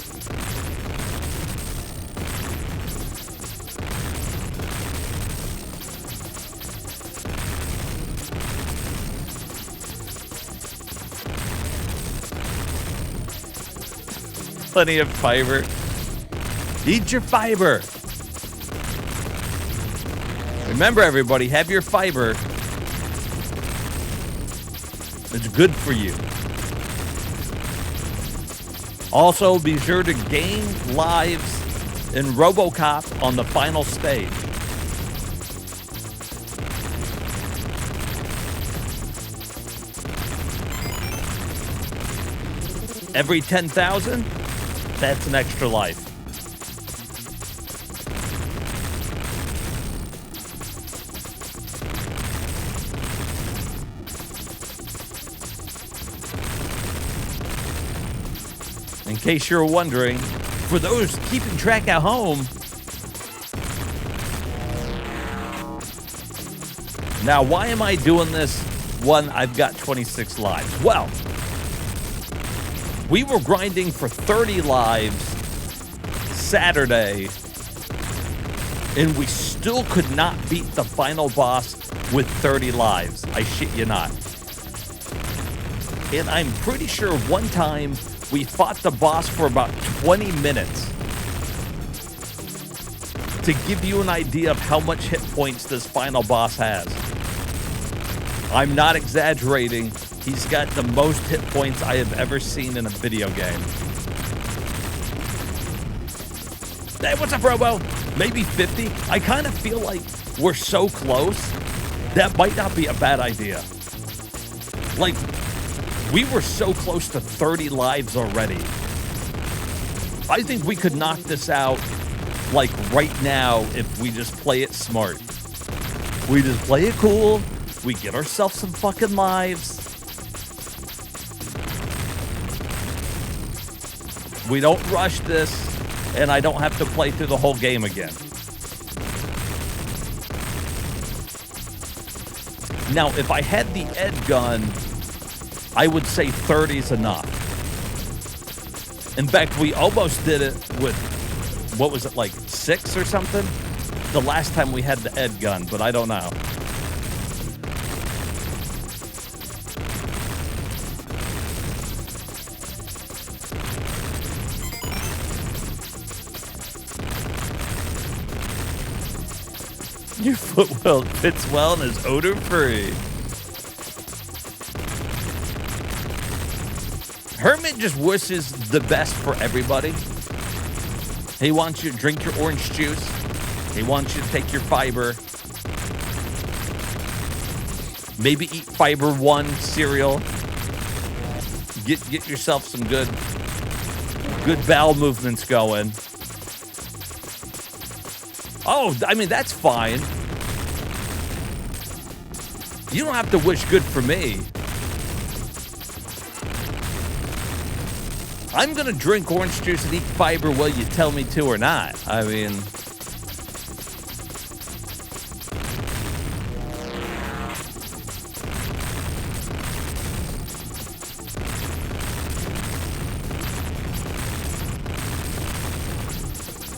Plenty of fiber. Eat your fiber. Remember, everybody, have your fiber. It's good for you. Also, be sure to gain lives in Robocop on the final stage. Every 10,000, that's an extra life. In case you're wondering, for those keeping track at home, now why am I doing this when I've got 26 lives? Well, we were grinding for 30 lives Saturday, and we still could not beat the final boss with 30 lives. I shit you not. And I'm pretty sure one time we fought the boss for about 20 minutes. To give you an idea of how much hit points this final boss has. I'm not exaggerating. He's got the most hit points I have ever seen in a video game. Hey, what's up, Robo? Maybe 50? I kind of feel like we're so close, that might not be a bad idea. Like, we were so close to 30 lives already. I think we could knock this out, like, right now if we just play it smart. We just play it cool. We get ourselves some fucking lives. We don't rush this, and I don't have to play through the whole game again. Now, if I had the Ed gun, I would say 30's enough. In fact, we almost did it with, what was it, like 6 or something? The last time we had the Ed gun, but I don't know. Your foot well fits well and is odor-free. Hermit just wishes the best for everybody. He wants you to drink your orange juice. He wants you to take your fiber. Maybe eat Fiber One cereal. Get yourself some good bowel movements going. Oh, I mean, that's fine. You don't have to wish good for me. I'm going to drink orange juice and eat fiber whether you tell me to or not. I mean,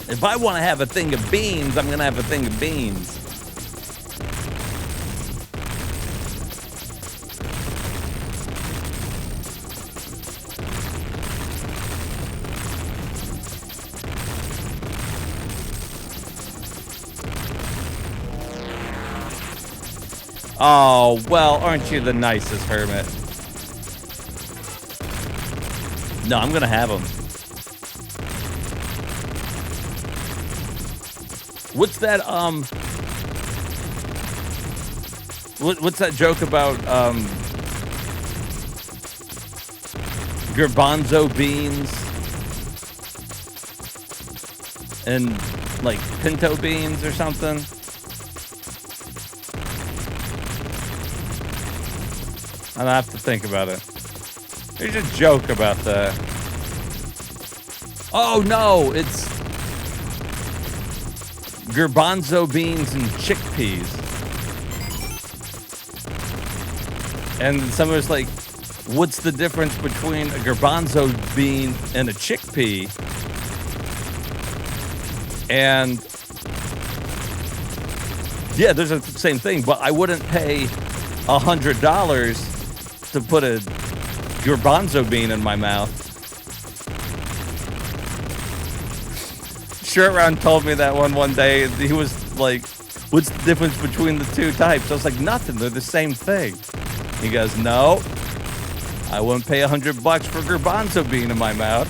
if I want to have a thing of beans, I'm going to have a thing of beans. Oh, well, aren't you the nicest, Hermit? No, I'm going to have them. What's that, what's that joke about, garbanzo beans? and like pinto beans or something. I don't have to think about it. There's a joke about that. Oh no, it's garbanzo beans and chickpeas. And someone's like, what's the difference between a garbanzo bean and a chickpea? And yeah, there's the same thing, but I wouldn't pay $100 to put a garbanzo bean in my mouth. Shirt Round told me that one day. He was like, what's the difference between the two types? I was like, nothing. They're the same thing. He goes, no, I wouldn't pay $100 for garbanzo bean in my mouth.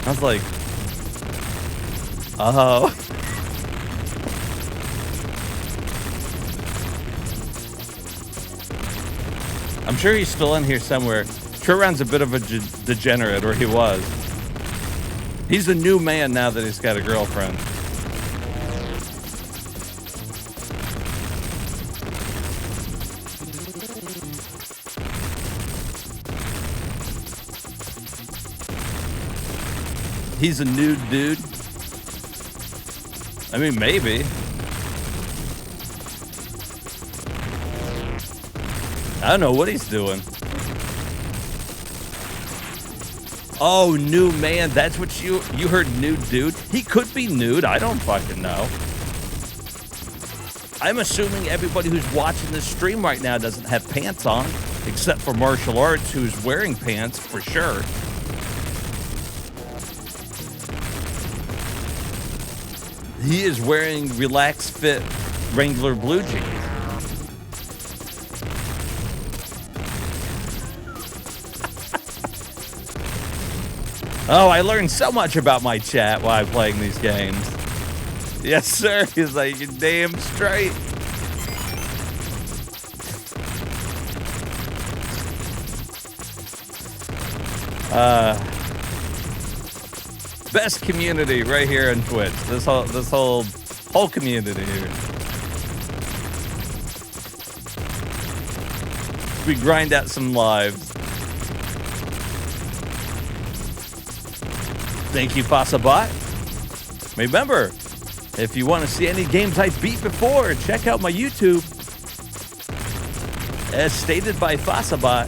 I was like, oh. I'm sure he's still in here somewhere. Shirt-Round's a bit of a degenerate, or he was. He's a new man now that he's got a girlfriend. He's a nude dude. I mean, maybe. I don't know what he's doing. Oh, new man. That's what you heard, nude dude. He could be nude. I don't fucking know. I'm assuming everybody who's watching this stream right now doesn't have pants on, except for martial arts, who's wearing pants for sure. He is wearing Relax Fit Wrangler blue jeans. Oh, I learned so much about my chat while I'm playing these games. Yes, sir. He's like, you're damn straight. Best community right here on Twitch. This whole community here. We grind out some lives. Thank you, Fasabot. Remember, if you want to see any games I beat before, check out my YouTube. As stated by Fasabot.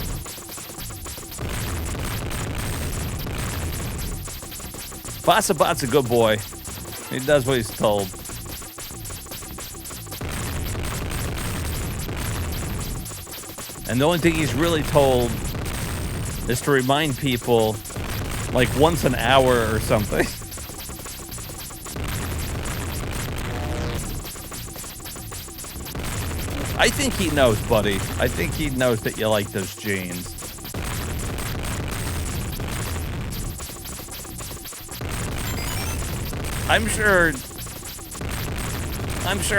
Fasabot's a good boy. He does what he's told. And the only thing he's really told is to remind people like once an hour or something. I think he knows, buddy. I think he knows that you like those jeans. I'm sure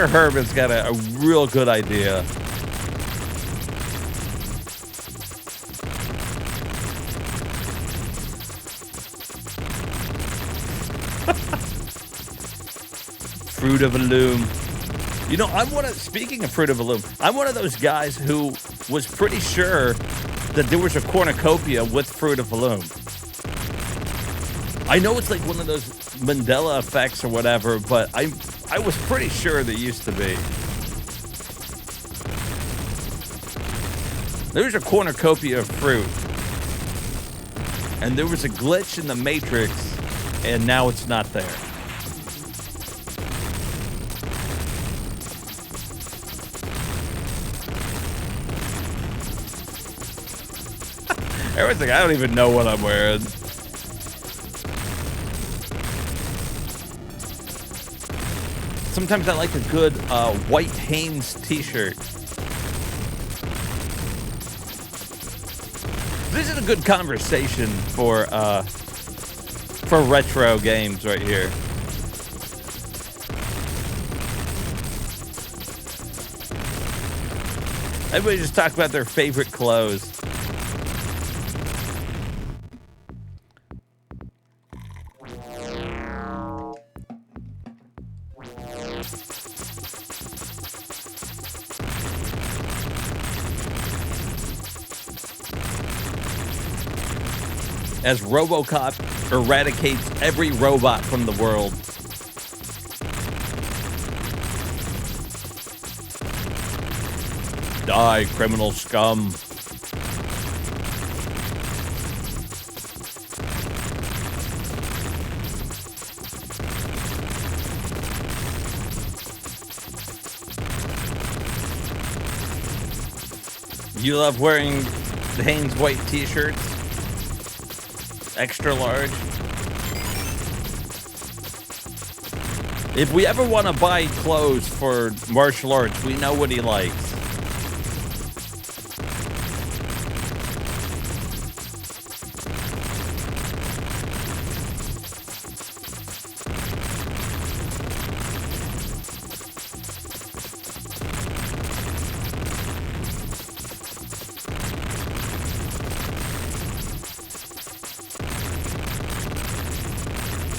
Herb has got a real good idea. Fruit of a Loom. You know, speaking of Fruit of a Loom, I'm one of those guys who was pretty sure that there was a cornucopia with Fruit of a Loom. I know it's like one of those Mandela effects or whatever, but I was pretty sure there used to be. There's a cornucopia of fruit. And there was a glitch in the Matrix, and now it's not there. Everyone's like, I don't even know what I'm wearing. Sometimes I like a good white Hanes t-shirt. This is a good conversation for retro games right here. Everybody just talk about their favorite clothes. As Robocop eradicates every robot from the world. Die, criminal scum. You love wearing the Hanes white t-shirts? Extra large? If we ever want to buy clothes for martial arts, we know what he likes.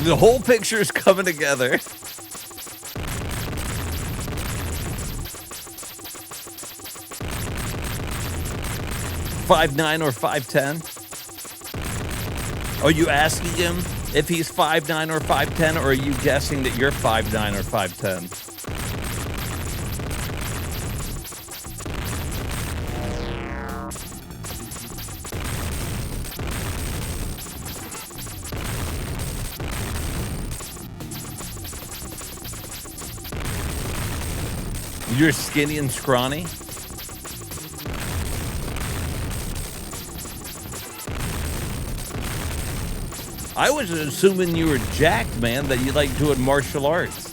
The whole picture is coming together. 5'9" or 5'10"? Are you asking him if he's 5'9" or 5'10", or are you guessing that you're 5'9" or 5'10"? You're skinny and scrawny? I was assuming you were jacked, man, that you like doing martial arts.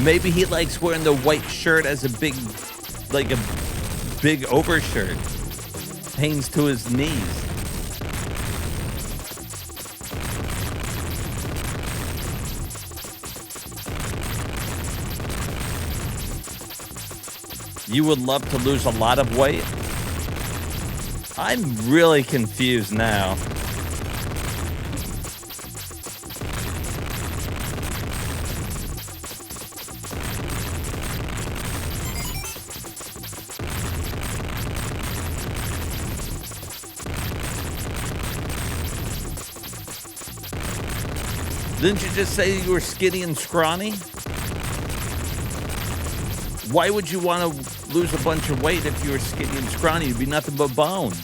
Maybe he likes wearing the white shirt as a big overshirt. Hangs to his knees. You would love to lose a lot of weight? I'm really confused now. Didn't you just say you were skinny and scrawny? Why would you want to lose a bunch of weight if you were skinny and scrawny? You'd be nothing but bones.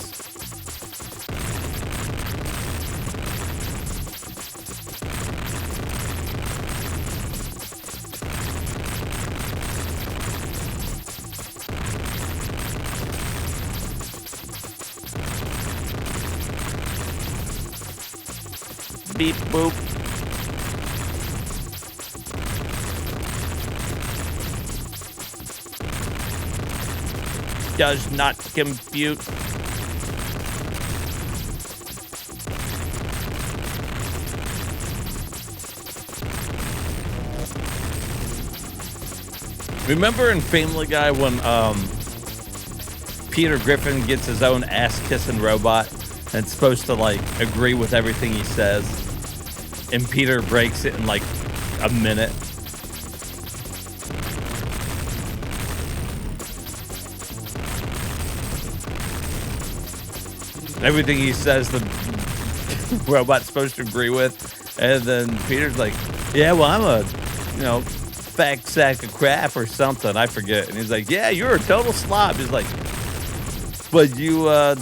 Beep boop. Does not compute. Remember in Family Guy when Peter Griffin gets his own ass-kissing robot and it's supposed to like agree with everything he says, and Peter breaks it in like a minute? Everything he says, the robot's supposed to agree with. And then Peter's like, yeah, well, I'm a, fat sack of crap or something. I forget. And he's like, yeah, you're a total slob. He's like, but you're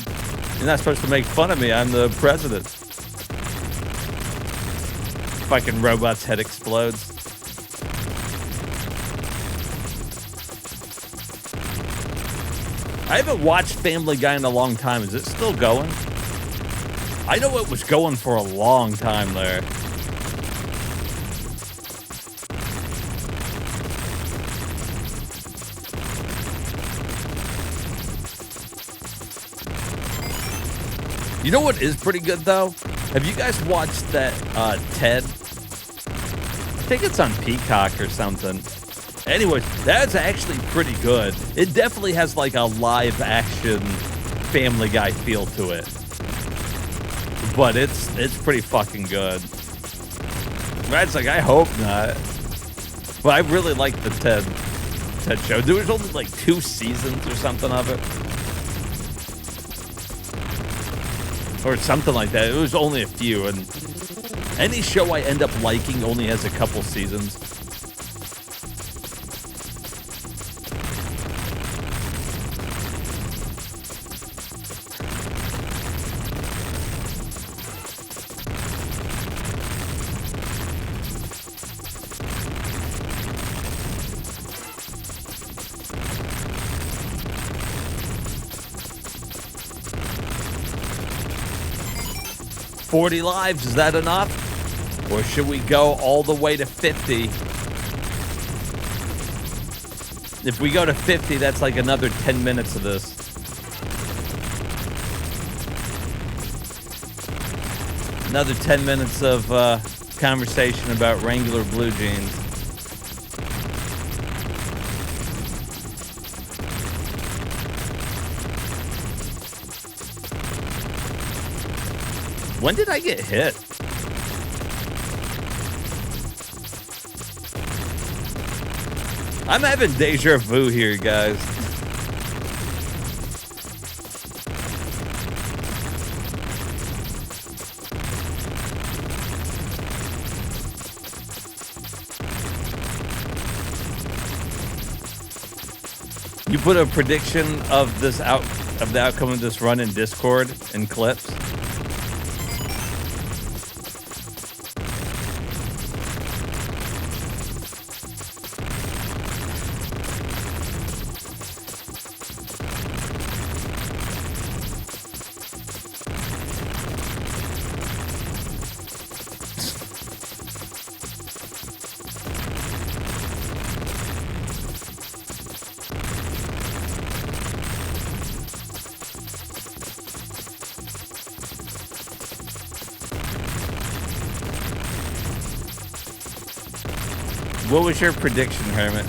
not supposed to make fun of me. I'm the president. Fucking robot's head explodes. I haven't watched Family Guy in a long time. Is it still going? I know it was going for a long time there. You know what is pretty good, though? Have you guys watched that Ted? think it's on Peacock or something. Anyways, that's actually pretty good. It definitely has like a live action Family Guy feel to it. But it's pretty fucking good. Brad's like, I hope not. But I really like the Ted show. There was only like 2 seasons or something of it. Or something like that. It was only a few. And any show I end up liking only has a couple seasons. $40 lives, is that enough? Or should we go all the way to 50? If we go to 50, that's like another 10 minutes of this. Another 10 minutes of conversation about Wrangler blue jeans. When did I get hit? I'm having deja vu here, guys. You put a prediction of this the outcome of this run in Discord in clips. What was your prediction, Hermit?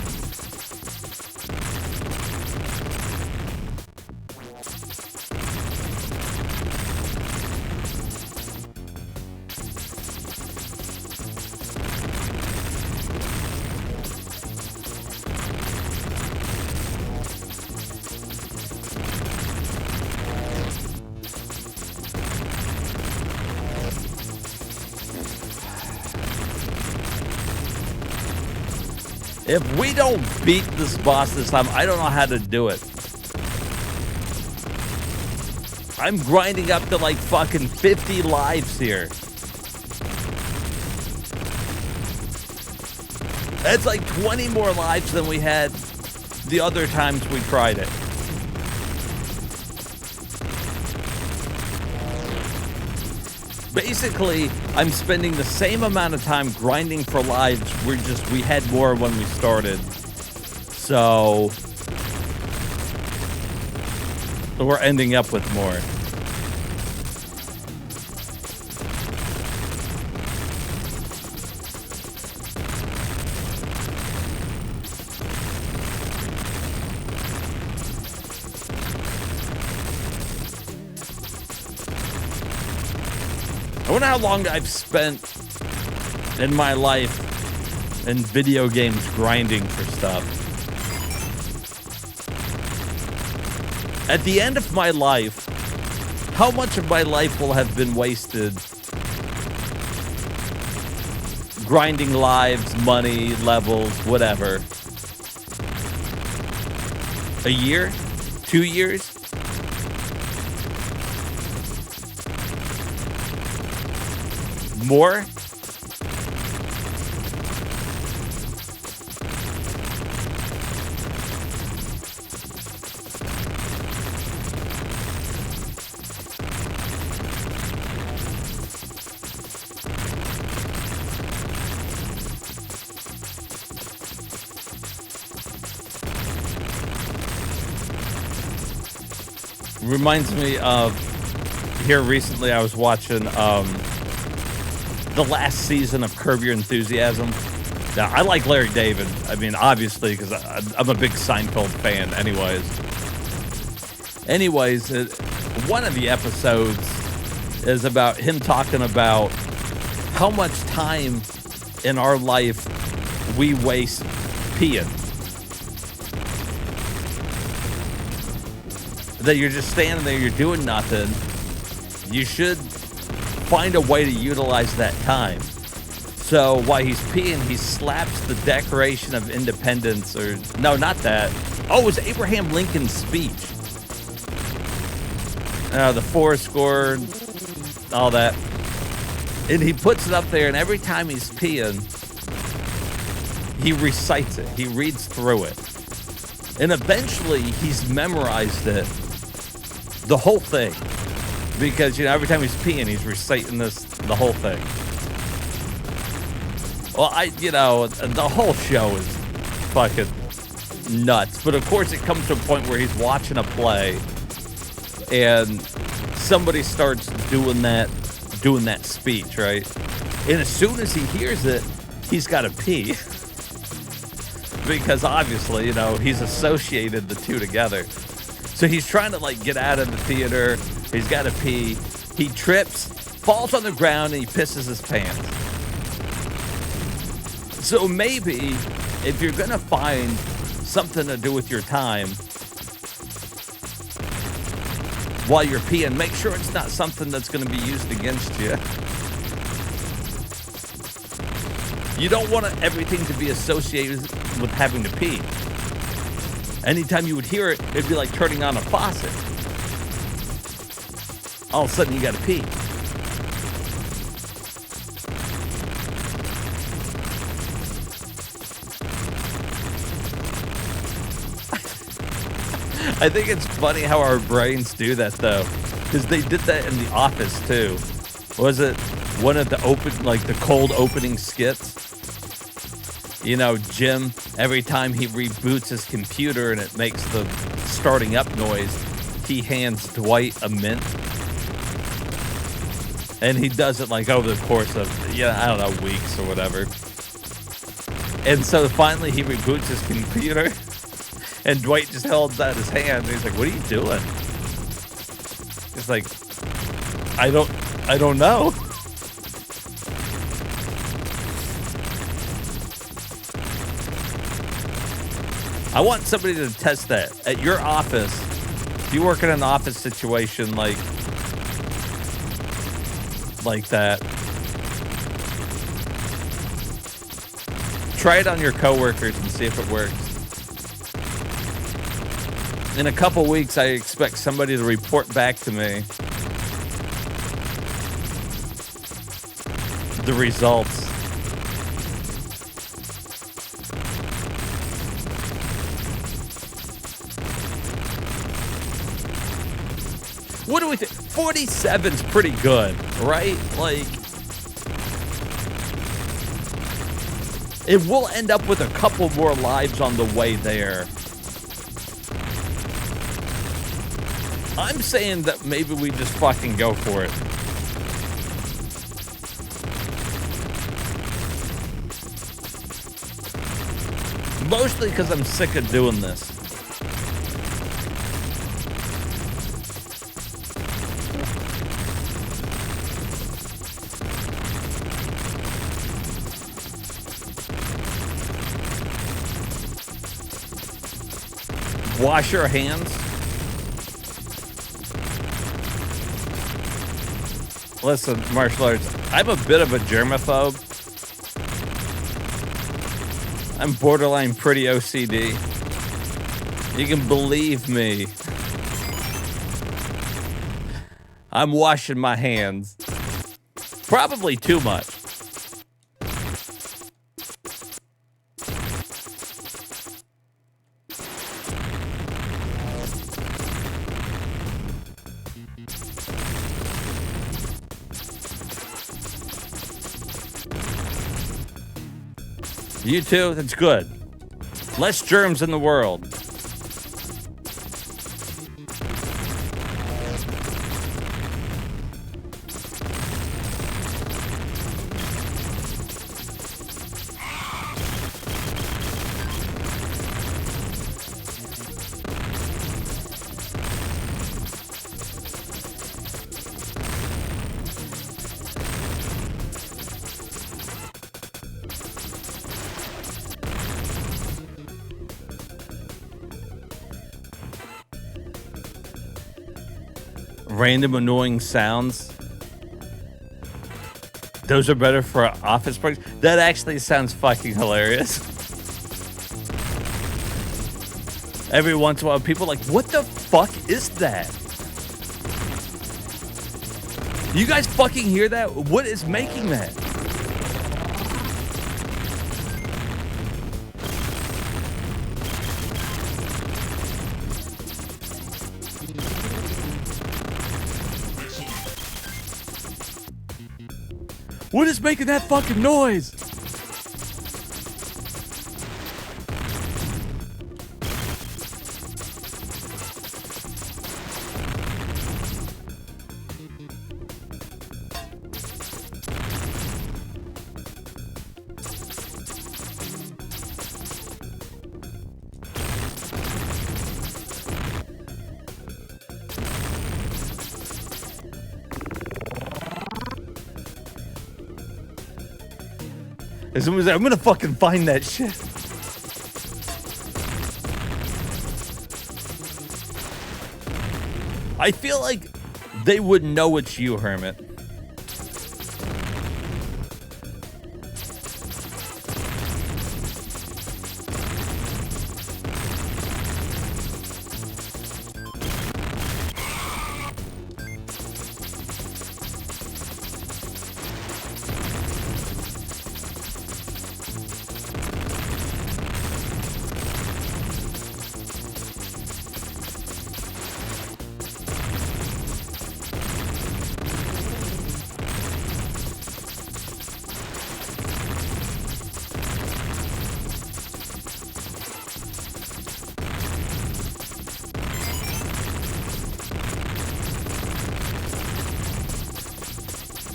If we don't beat this boss this time, I don't know how to do it. I'm grinding up to like fucking 50 lives here. That's like 20 more lives than we had the other times we tried it. Basically, I'm spending the same amount of time grinding for lives. We had more when we started. So we're ending up with more. I wonder how long I've spent in my life in video games grinding for stuff. At the end of my life, how much of my life will have been wasted grinding lives, money, levels, whatever? A year? 2 years? More? Reminds me of here recently I was watching the last season of Curb Your Enthusiasm. Now, I like Larry David. I mean, obviously, because I'm a big Seinfeld fan anyways. One of the episodes is about him talking about how much time in our life we waste peeing. That you're just standing there, you're doing nothing. You should find a way to utilize that time. So while he's peeing, he slaps the Declaration of Independence, or no, not that. Oh, it was Abraham Lincoln's speech. The fourscore, all that. And he puts it up there, and every time he's peeing, he recites it. He reads through it. And eventually, he's memorized it, the whole thing. Because, every time he's peeing, he's reciting the whole thing. Well, the whole show is fucking nuts. But of course, it comes to a point where he's watching a play, and somebody starts doing that speech, right? And as soon as he hears it, he's got to pee. Because obviously, he's associated the two together. So he's trying to, get out of the theater. He's got to pee. He trips, falls on the ground, and he pisses his pants. So maybe if you're going to find something to do with your time while you're peeing, make sure it's not something that's going to be used against you. You don't want everything to be associated with having to pee. Anytime you would hear it, it'd be like turning on a faucet. All of a sudden, you got to pee. I think it's funny how our brains do that, though, because they did that in The Office too. Was it one of the the cold opening skits? Jim, every time he reboots his computer and it makes the starting up noise, he hands Dwight a mint. And he does it over the course of, weeks or whatever. And so finally he reboots his computer. And Dwight just holds out his hand. And he's like, "What are you doing?" It's like, I don't know. I want somebody to test that at your office. If you work in an office situation like that, try it on your coworkers and see if it works. In a couple weeks, I expect somebody to report back to me the results. What do we think? 47's pretty good, right? It will end up with a couple more lives on the way there. I'm saying that maybe we just fucking go for it. Mostly because I'm sick of doing this. Wash your hands. Listen, martial arts, I'm a bit of a germaphobe. I'm borderline pretty OCD. You can believe me. I'm washing my hands. Probably too much. You too? That's good. Less germs in the world. random annoying sounds. Those are better for office breaks. That actually sounds fucking hilarious. Every once in a while, people are like, what the fuck is that? You guys fucking hear that? What is making that? What is making that fucking noise? As soon as I'm gonna fucking find that shit. I feel like they would know it's you, Hermit.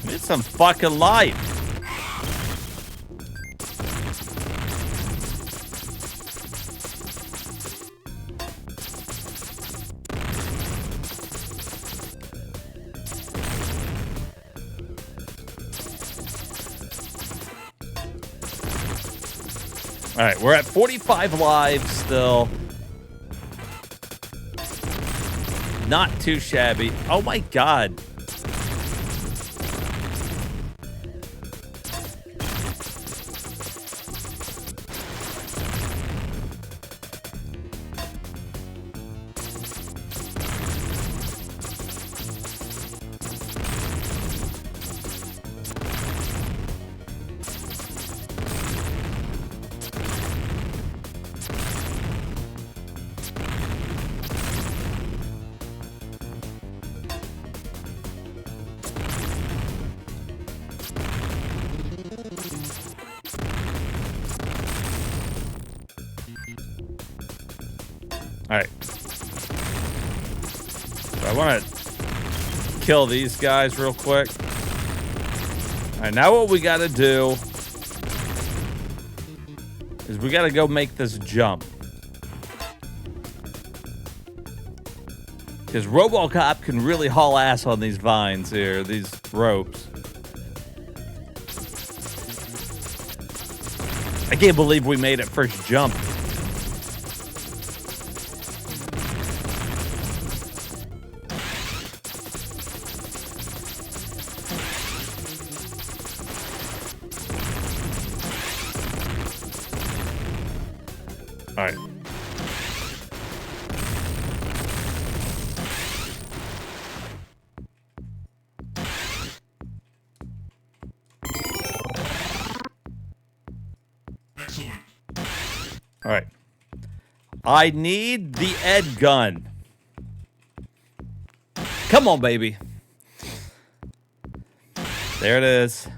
It's some fucking life. All right, we're at 45 lives still. Not too shabby. Oh my God. All right. So I want to kill these guys real quick. All right, now what we got to do is we got to go make this jump. Because Robocop can really haul ass on these vines here, these ropes. I can't believe we made it first jump. All right. Excellent. All right. I need the Ed gun. Come on, baby. There it is.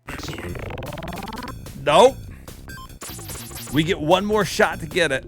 Excellent. Nope. We get one more shot to get it.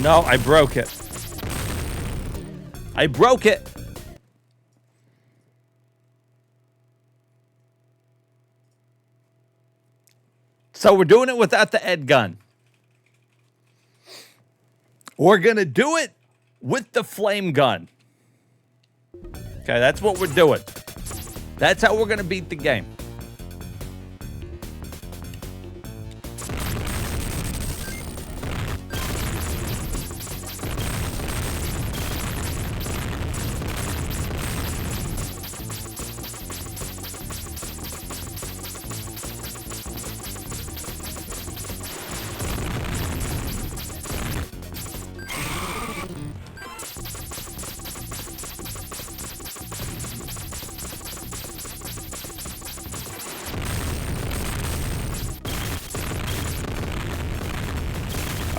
No, I broke it. I broke it. So we're doing it without the Ed gun. We're going to do it with the flame gun. Okay, that's what we're doing. That's how we're going to beat the game.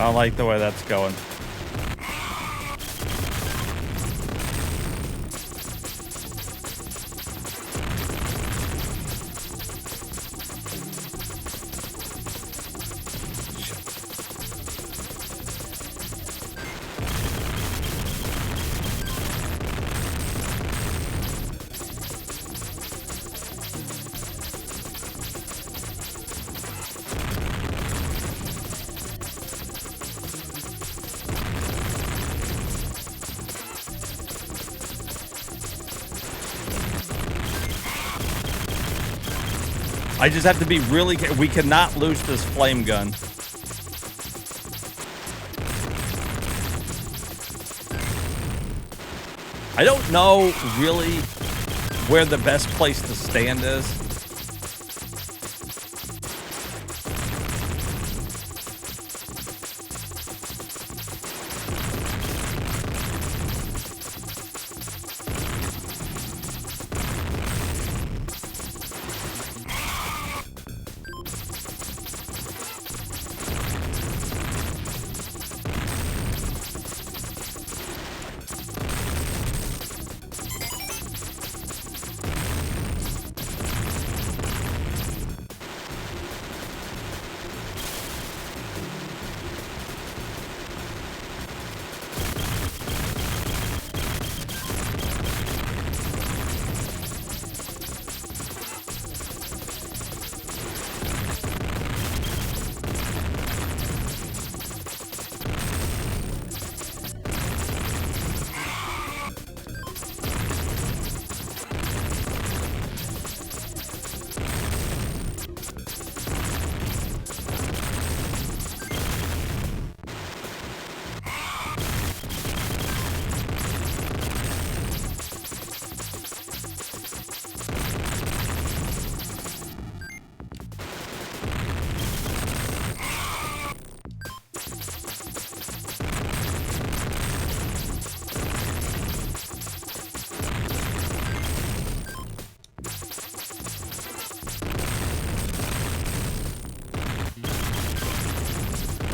I don't like the way that's going. I just have to be really careful. We cannot lose this flame gun. I don't know really where the best place to stand is.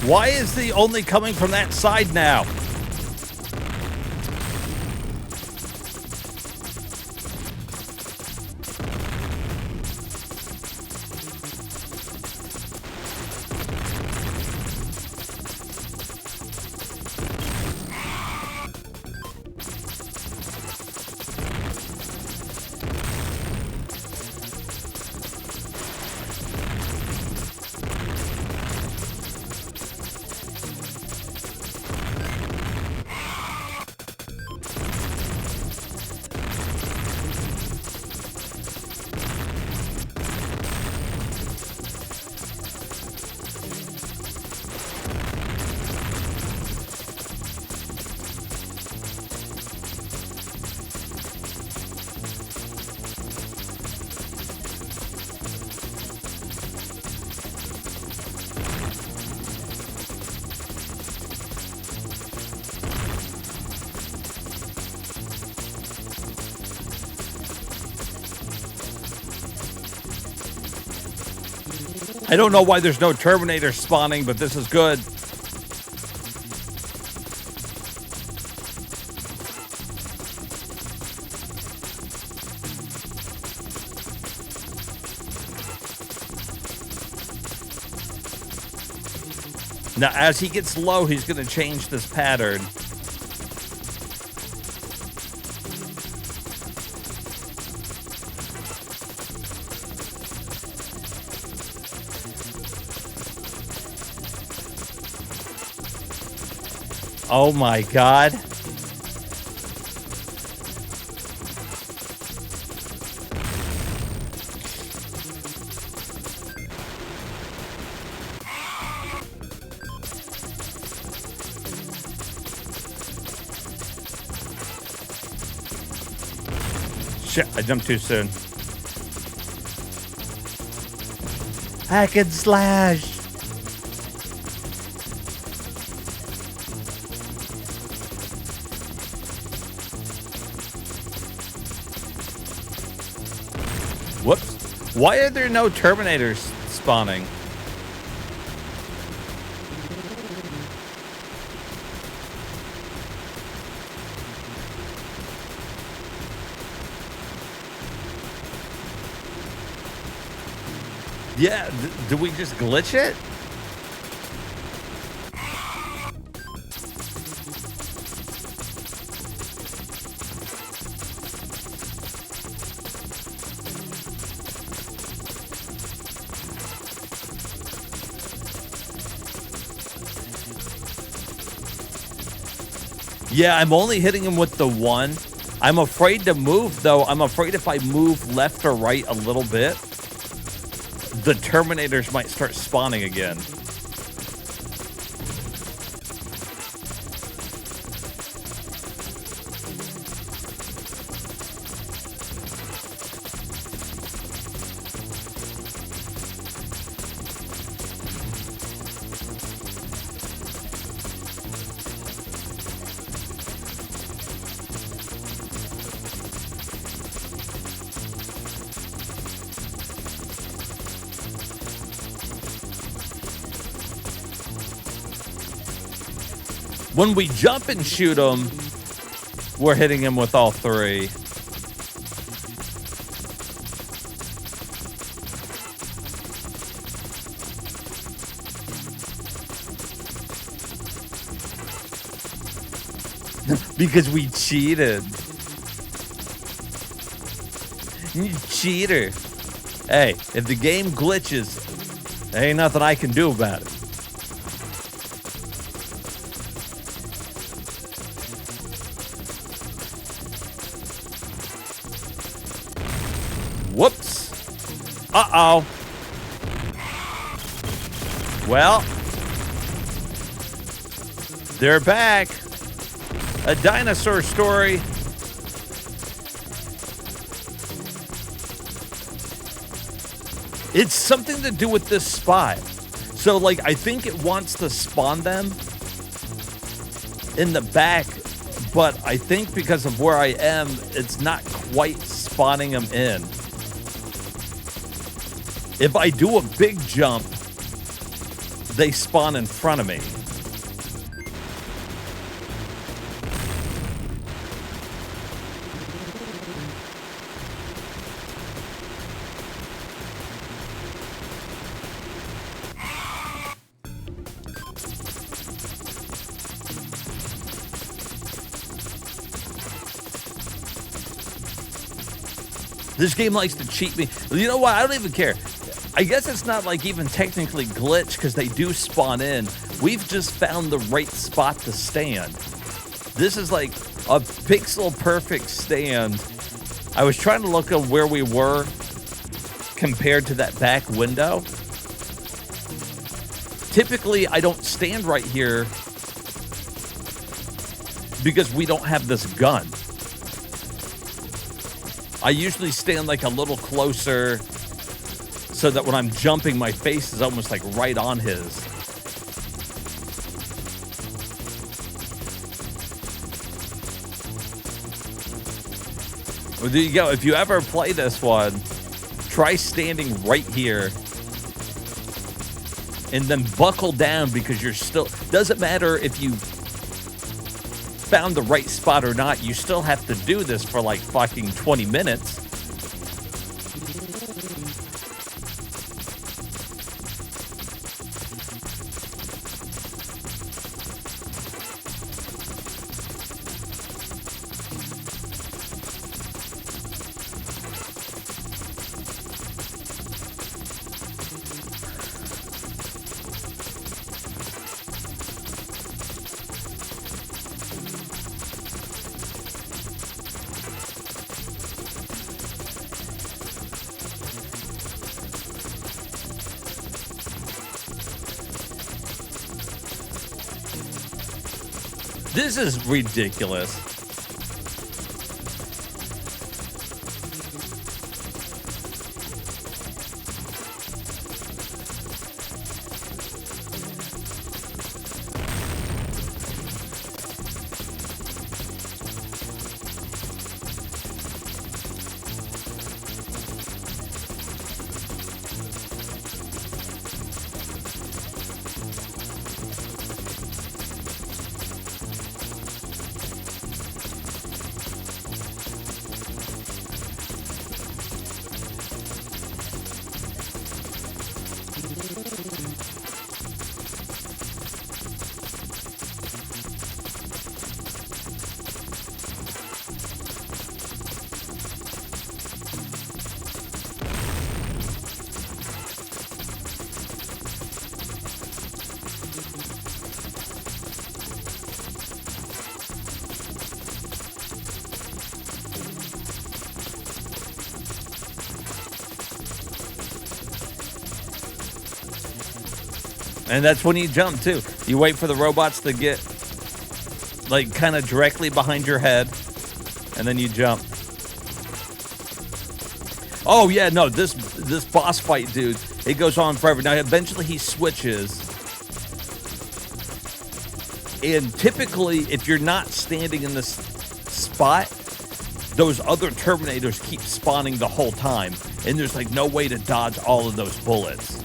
Why is he only coming from that side now? I don't know why there's no Terminator spawning, but this is good. Now, as he gets low, he's going to change this pattern. Oh my God. Shit, I jumped too soon. Hack and slash. Whoops. Why are there no Terminators spawning? Yeah, do we just glitch it? Yeah, I'm only hitting him with the one. I'm afraid to move, though. I'm afraid if I move left or right a little bit, the Terminators might start spawning again. When we jump and shoot him, we're hitting him with all three. Because we cheated. You cheater. Hey, if the game glitches, there ain't nothing I can do about it. Whoops. Uh-oh. Well, they're back. A dinosaur story. It's something to do with this spot. So, like, I think it wants to spawn them in the back, but I think because of where I am, it's not quite spawning them in. If I do a big jump, they spawn in front of me. This game likes to cheat me. You know what? I don't even care. I guess it's not like even technically glitch because they do spawn in. We've just found the right spot to stand. This is like a pixel perfect stand. I was trying to look at where we were compared to that back window. Typically, I don't stand right here because we don't have this gun. I usually stand like a little closer so that when I'm jumping, my face is almost like right on his. Well, there you go. If you ever play this one, try standing right here and then buckle down because you're still, doesn't matter if you found the right spot or not, you still have to do this for like fucking 20 minutes. This is ridiculous. And that's when you jump, too. You wait for the robots to get, like, kind of directly behind your head, and then you jump. Oh, yeah, no, this boss fight, dude, it goes on forever. Now, eventually he switches. And typically, if you're not standing in this spot, those other Terminators keep spawning the whole time. And there's, like, no way to dodge all of those bullets.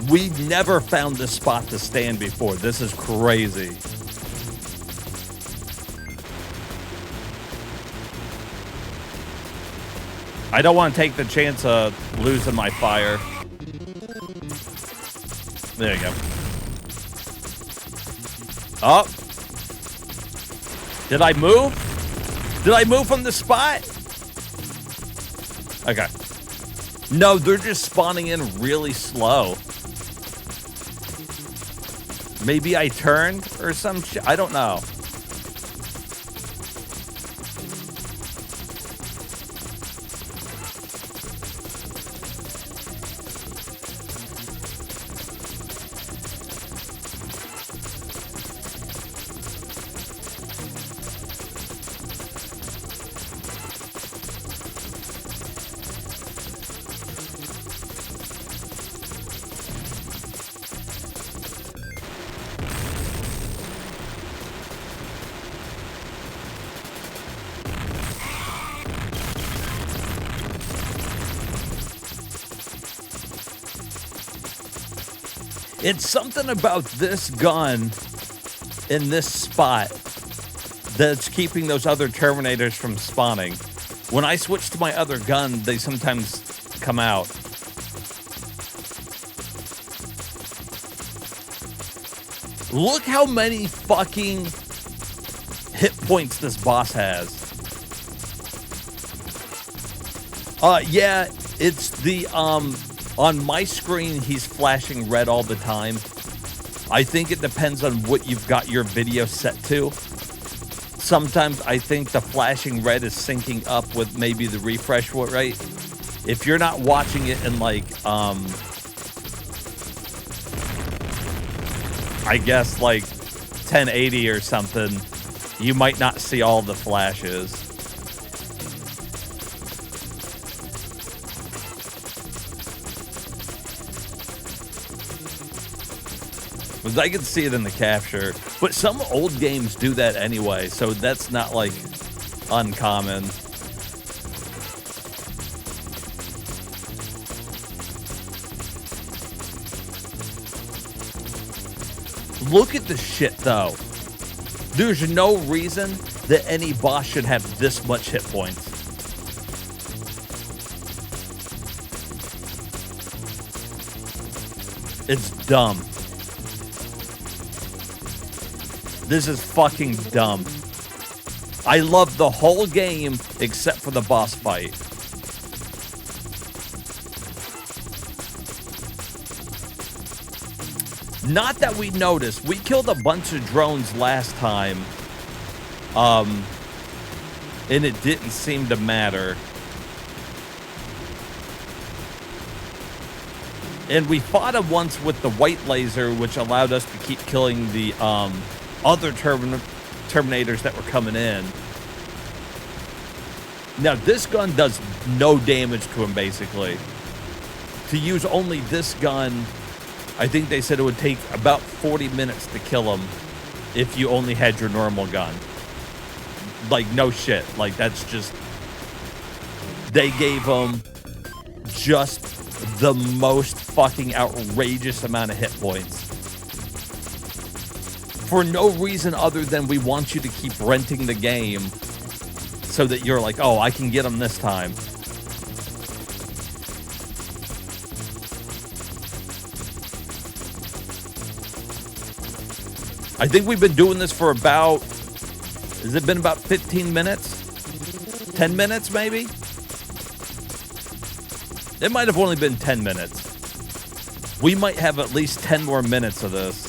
We never found this spot to stand before. This is crazy. I don't want to take the chance of losing my fire. There you go. Oh. Did I move? Did I move from the spot? Okay. No, they're just spawning in really slow. Maybe I turned or some shit. I don't know. It's something about this gun in this spot that's keeping those other Terminators from spawning. When I switch to my other gun, they sometimes come out. Look how many fucking hit points this boss has. Yeah, it's the, on my screen, he's flashing red all the time. I think it depends on what you've got your video set to. Sometimes I think the flashing red is syncing up with maybe the refresh rate. If you're not watching it in like, I guess like 1080 or something, you might not see all the flashes. Because I can see it in the capture. But some old games do that anyway, so that's not like uncommon. Look at the shit though. There's no reason that any boss should have this much hit points. It's dumb. This is fucking dumb. I love the whole game except for the boss fight. Not that we noticed. We killed a bunch of drones last time. And it didn't seem to matter. And we fought him once with the white laser, which allowed us to keep killing the other Terminators that were coming in. Now, this gun does no damage to him, basically. To use only this gun, I think they said it would take about 40 minutes to kill him if you only had your normal gun. Like, no shit. Like, that's just... They gave him just the most fucking outrageous amount of hit points. For no reason other than we want you to keep renting the game so that you're like, oh, I can get him this time. I think we've been doing this for about, has it been about 15 minutes? 10 minutes, maybe? It might have only been 10 minutes. We might have at least 10 more minutes of this.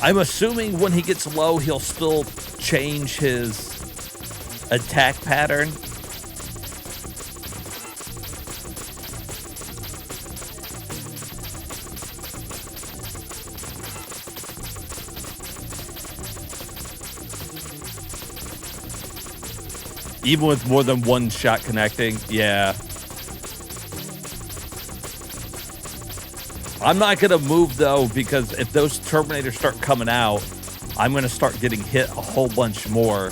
I'm assuming when he gets low, he'll still change his attack pattern. Even with more than one shot connecting, yeah. I'm not going to move, though, because if those Terminators start coming out, I'm going to start getting hit a whole bunch more.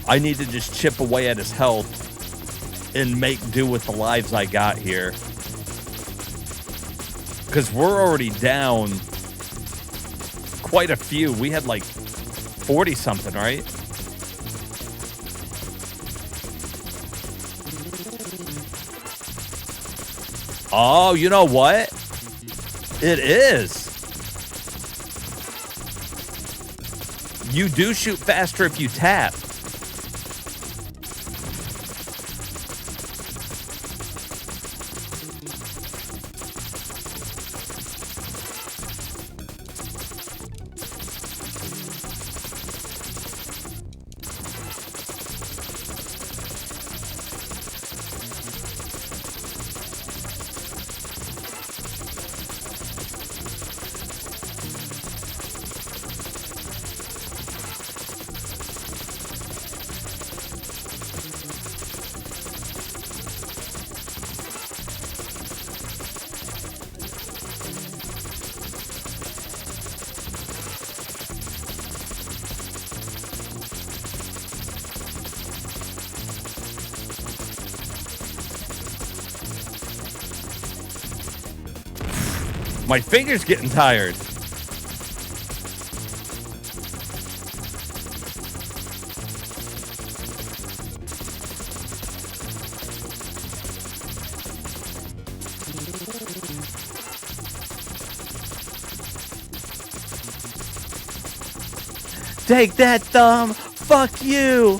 I need to just chip away at his health and make do with the lives I got here. Because we're already down quite a few. We had like 40-something, right? Oh, you know what? It is. You do shoot faster if you tap. My finger's getting tired. Take that, thumb. Fuck you.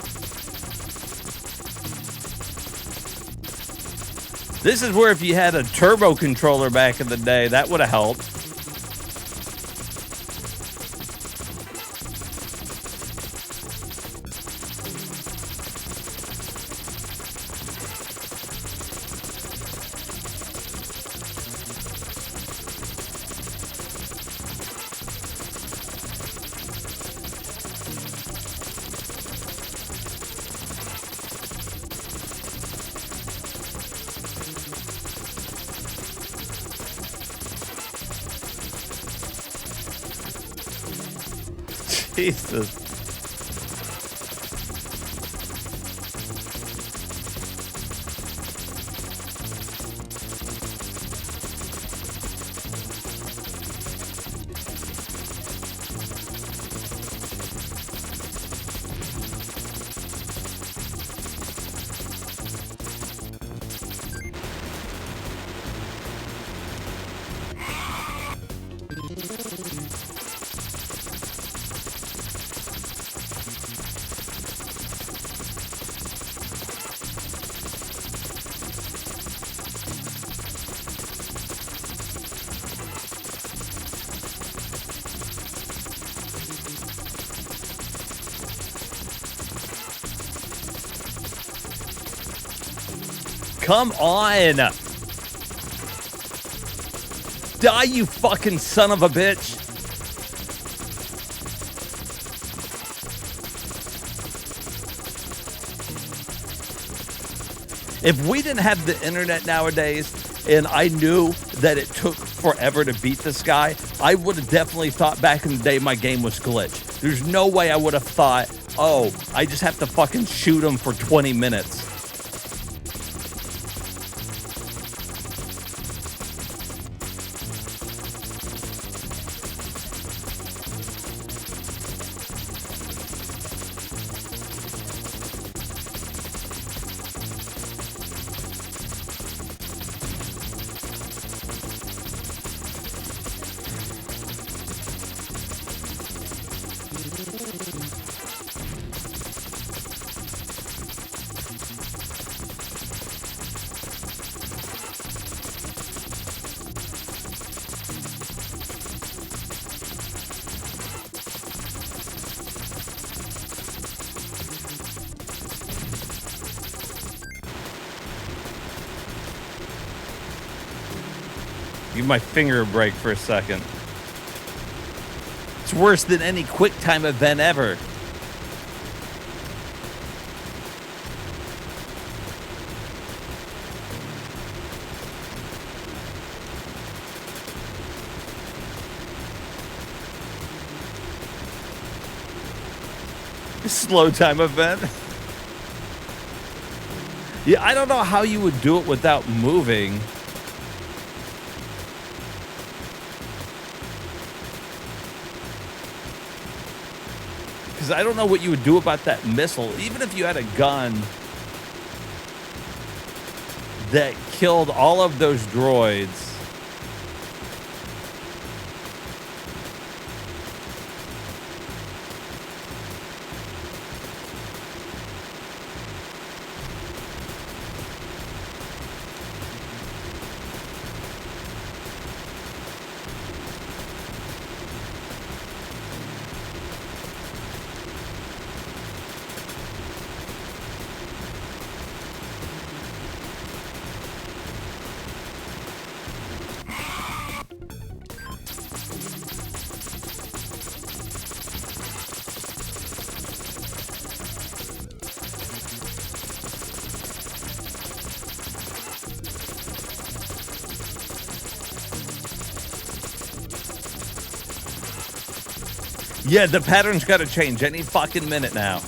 This is where if you had a turbo controller back in the day, that would have helped. Jesus. Come on. Die, you fucking son of a bitch. If we didn't have the internet nowadays and I knew that it took forever to beat this guy, I would have definitely thought back in the day my game was glitched. There's no way I would have thought, oh, I just have to fucking shoot him for 20 minutes. Give my finger a break for a second. It's worse than any QuickTime event ever. Slow time event. Yeah, I don't know how you would do it without moving. Because I don't know what you would do about that missile. Even if you had a gun that killed all of those droids. Yeah, the pattern's got to change any fucking minute now.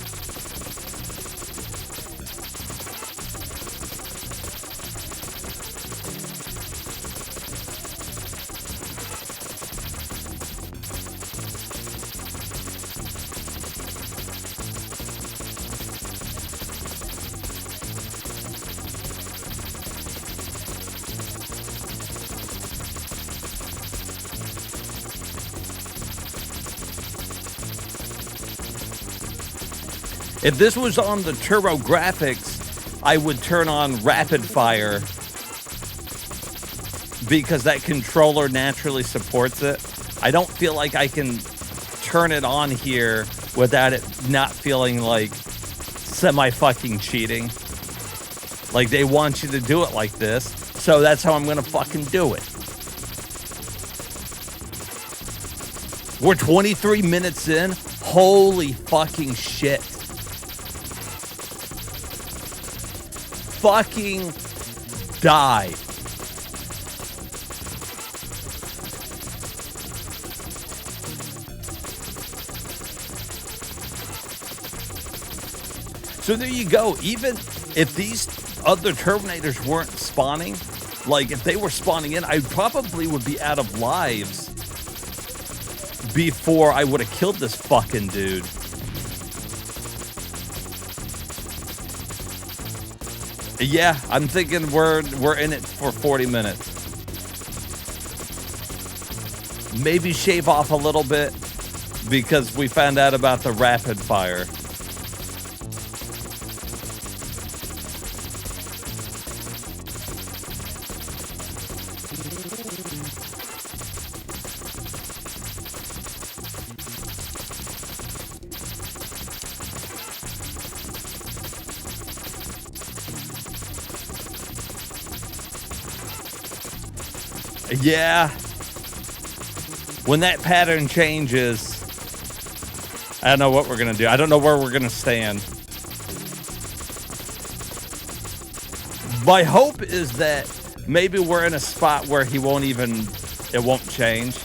If this was on the Turbo Graphics, I would turn on rapid fire because that controller naturally supports it. I don't feel like I can turn it on here without it not feeling like semi-fucking cheating. Like they want you to do it like this, so that's how I'm gonna fucking do it. We're 23 minutes in. Holy fucking shit. Fucking die. So there you go. Even if these other Terminators weren't spawning, like if they were spawning in, I probably would be out of lives before I would have killed this fucking dude. Yeah, I'm thinking we're in it for 40 minutes. Maybe shave off a little bit because we found out about the rapid fire. Yeah. When that pattern changes, I don't know what we're going to do. I don't know where we're going to stand. My hope is that maybe we're in a spot where it won't change.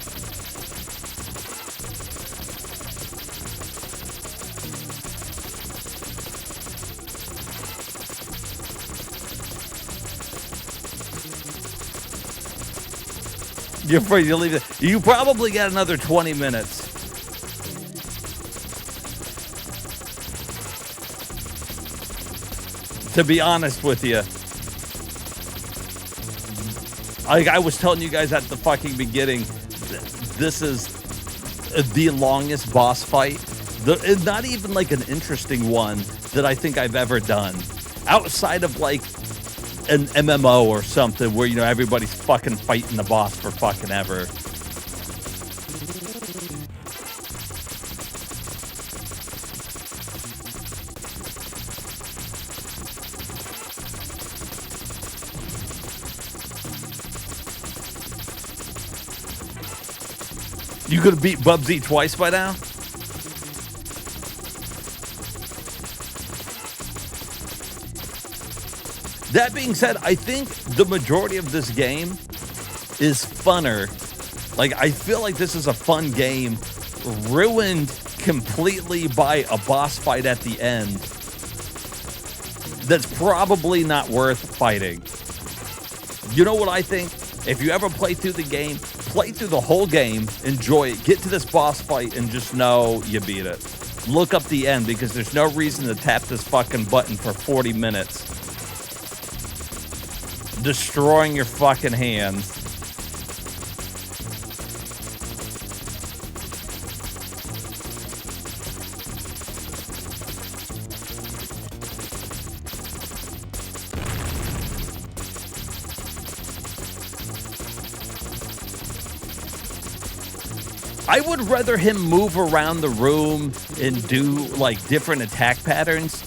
You're afraid you'll leave it. You probably got another 20 minutes. To be honest with you. Like I was telling you guys at the fucking beginning, this is the longest boss fight. Not even like an interesting one that I think I've ever done. Outside of like an MMO or something where, you know, everybody's fucking fighting the boss for fucking ever. You could have beat Bubsy twice by now? That being said, I think the majority of this game is funner. Like, I feel like this is a fun game, ruined completely by a boss fight at the end that's probably not worth fighting. You know what I think? If you ever play through the game, play through the whole game, enjoy it, get to this boss fight, and just know you beat it. Look up the end, because there's no reason to tap this fucking button for 40 minutes. Destroying your fucking hands. I would rather him move around the room and do like different attack patterns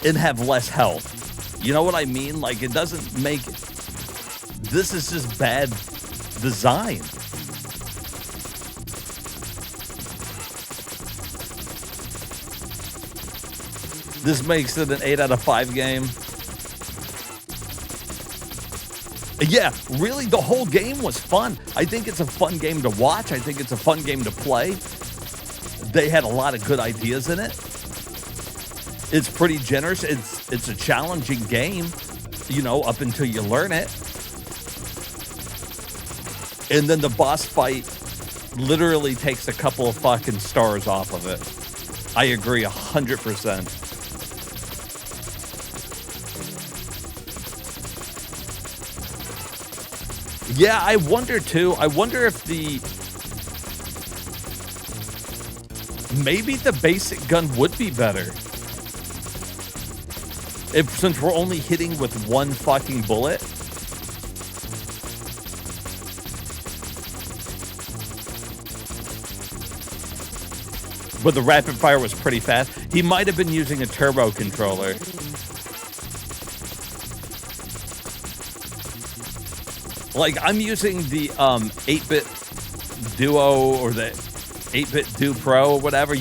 and have less health. You know what I mean? Like, it doesn't make... This is just bad design. This makes it an 8 out of 5 game. Yeah, really, the whole game was fun. I think it's a fun game to watch. I think it's a fun game to play. They had a lot of good ideas in it. It's pretty generous. It's a challenging game, you know, up until you learn it. And then the boss fight literally takes a couple of fucking stars off of it. I agree 100%. Yeah, I wonder too. I wonder if maybe the basic gun would be better. Since we're only hitting with one fucking bullet. But the rapid fire was pretty fast. He might have been using a turbo controller. Like, I'm using the 8-bit Duo or the 8-bit Do Pro or whatever.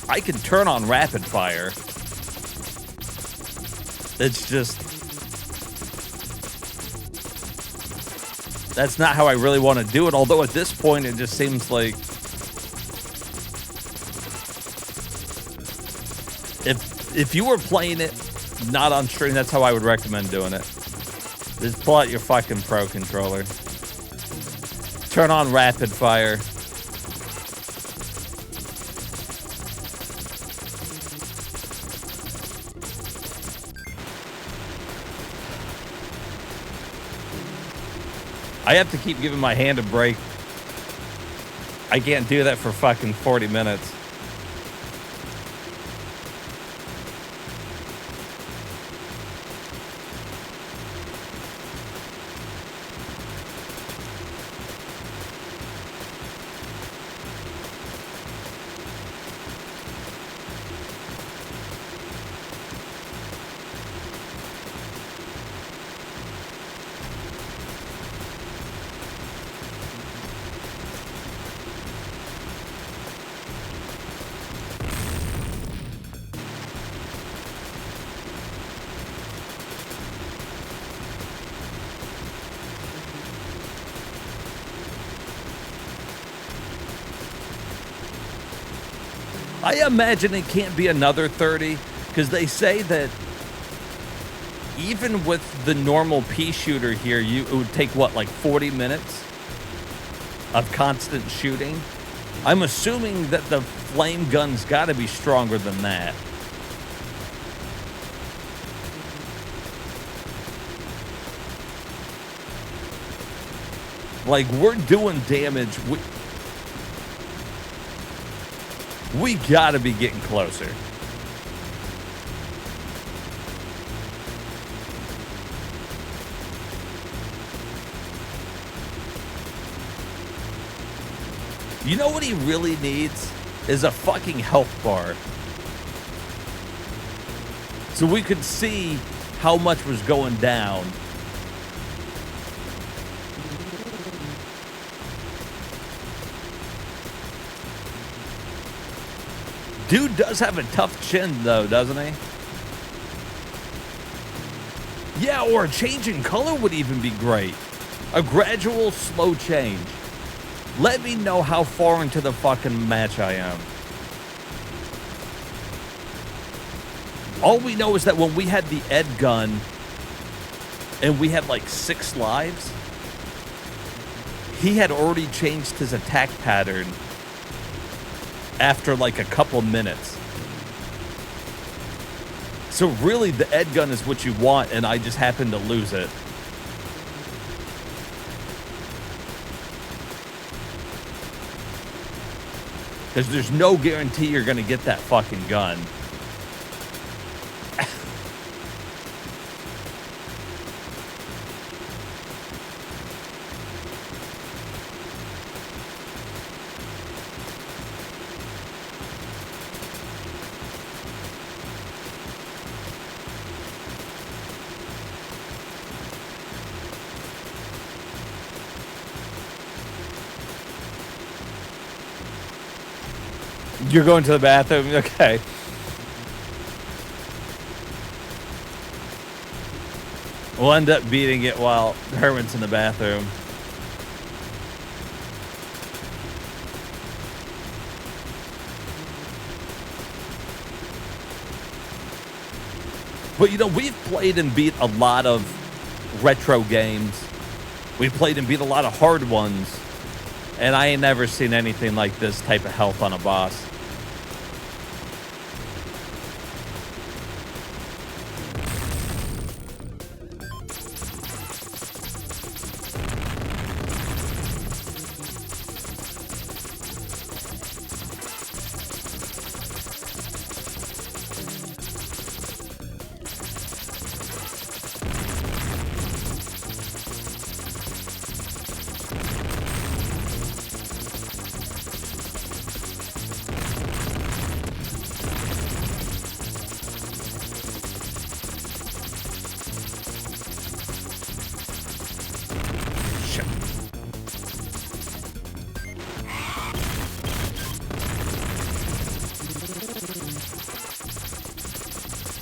I can turn on rapid fire. It's just... That's not how I really want to do it, although at this point it just seems like... If you were playing it not on stream, that's how I would recommend doing it. Just pull out your fucking Pro controller. Turn on rapid fire. I have to keep giving my hand a break. I can't do that for fucking 40 minutes. I imagine it can't be another 30 because they say that even with the normal pea shooter here, it would take, what, like 40 minutes of constant shooting? I'm assuming that the flame gun's got to be stronger than that. Like, we're doing damage. We got to be getting closer. You know what he really needs? Is a fucking health bar. So we could see how much was going down. Dude does have a tough chin, though, doesn't he? Yeah, or a change in color would even be great. A gradual, slow change. Let me know how far into the fucking match I am. All we know is that when we had the Ed gun and we had like 6 lives, he had already changed his attack pattern after like a couple minutes. So really the Ed gun is what you want, and I just happened to lose it. Because there's no guarantee you're going to get that fucking gun. You're going to the bathroom? Okay. We'll end up beating it while Herman's in the bathroom. But, you know, we've played and beat a lot of retro games. We've played and beat a lot of hard ones. And I ain't never seen anything like this type of health on a boss.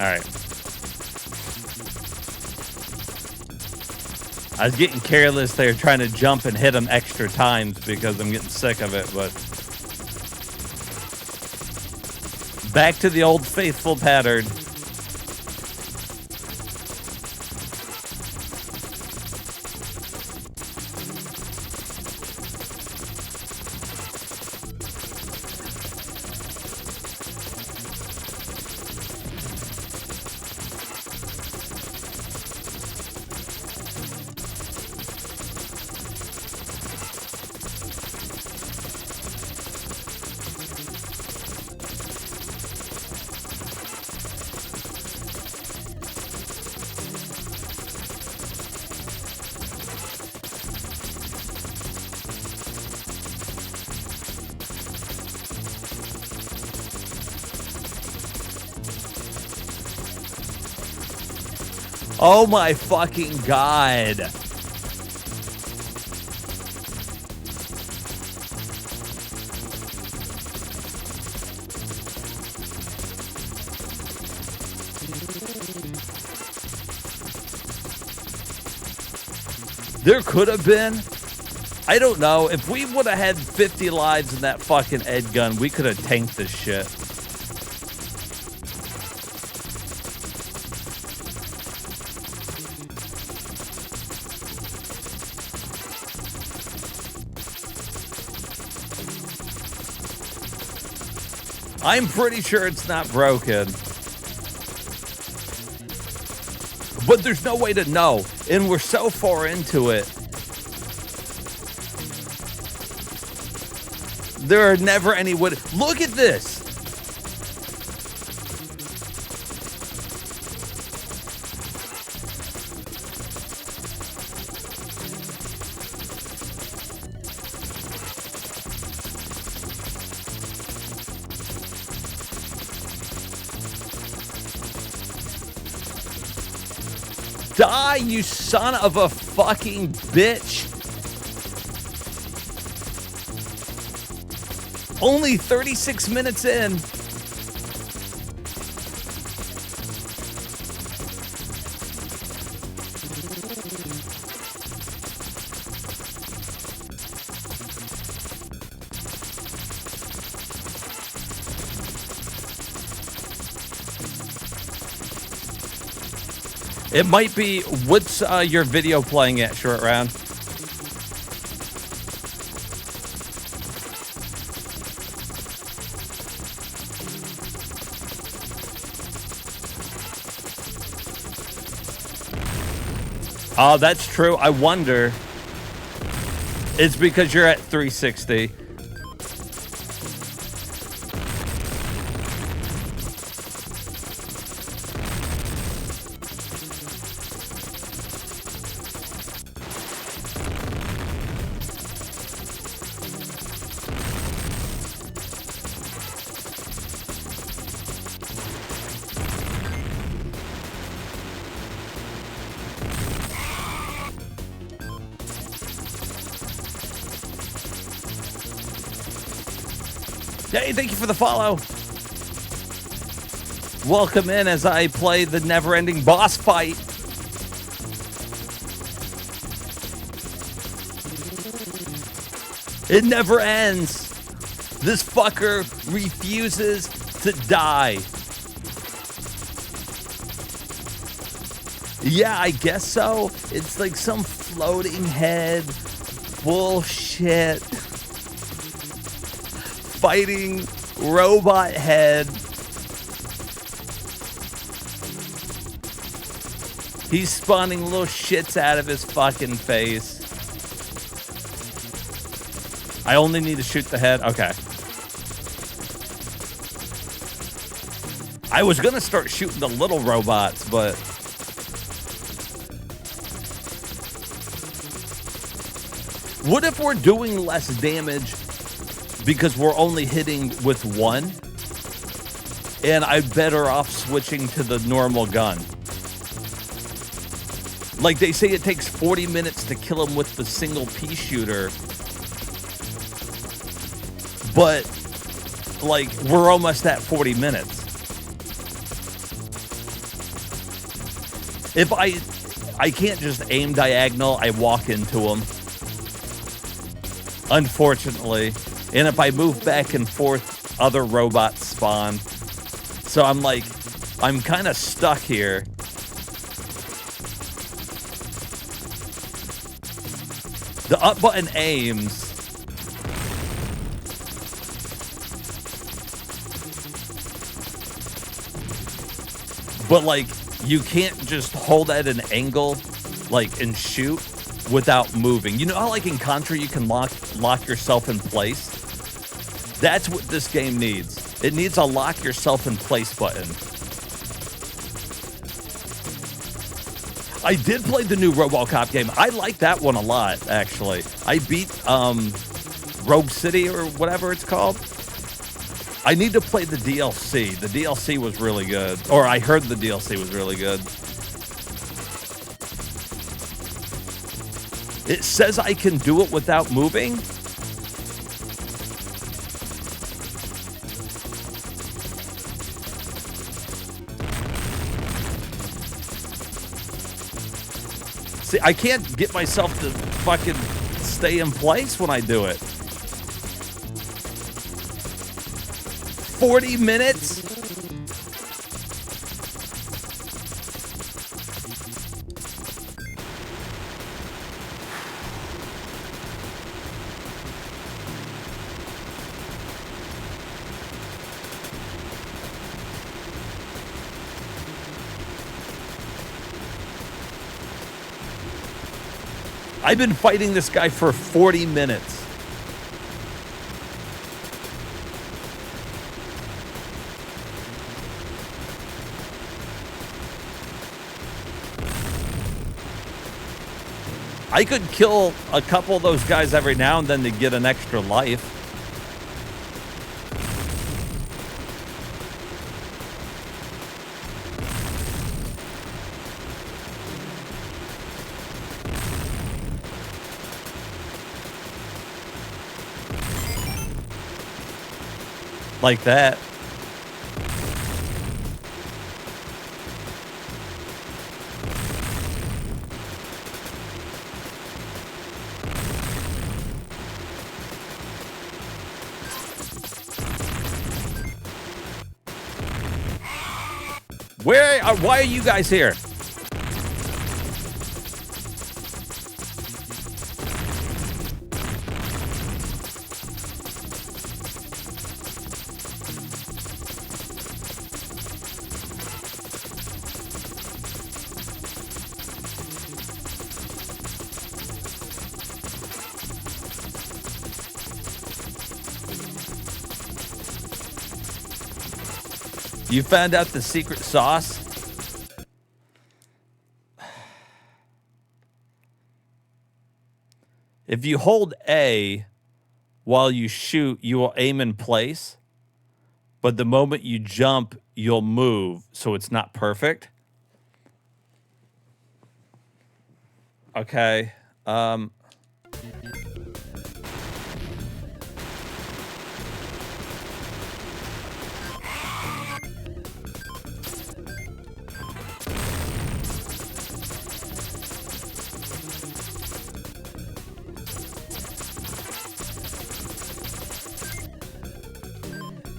All right. I was getting careless there trying to jump and hit him extra times because I'm getting sick of it, but back to the old faithful pattern. Oh my fucking God. There could have been, I don't know, if we would have had 50 lives in that fucking Ed gun, we could have tanked this shit. I'm pretty sure it's not broken. But there's no way to know. And we're so far into it. There are never any way. Look at this. Die, you son of a fucking bitch. Only 36 minutes in. It might be, what's your video playing at, Short Round? Oh, that's true. I wonder. It's because you're at 360. Hey, thank you for the follow. Welcome in as I play the never-ending boss fight. It never ends. This fucker refuses to die. Yeah, I guess so. It's like some floating head bullshit. Fighting robot head. He's spawning little shits out of his fucking face. I only need to shoot the head. Okay. I was gonna start shooting the little robots, but what if we're doing less damage because we're only hitting with one, and I'm better off switching to the normal gun? Like they say it takes 40 minutes to kill him with the single pea shooter, but like we're almost at 40 minutes. If I can't just aim diagonal, I walk into him, unfortunately. And if I move back and forth, other robots spawn. So I'm kind of stuck here. The up button aims. But like, you can't just hold at an angle, like, and shoot without moving. You know how like in Contra you can lock yourself in place? That's what this game needs. It needs a lock yourself in place button. I did play the new Robocop game. I like that one a lot, actually. I beat Rogue City or whatever it's called. I need to play the DLC. The DLC was really good. Or I heard the DLC was really good. It says I can do it without moving. See, I can't get myself to fucking stay in place when I do it. 40 minutes? I've been fighting this guy for 40 minutes. I could kill a couple of those guys every now and then to get an extra life. Like that. Why are you guys here? You found out the secret sauce? If you hold A while you shoot, you will aim in place. But the moment you jump, you'll move. So it's not perfect. Okay.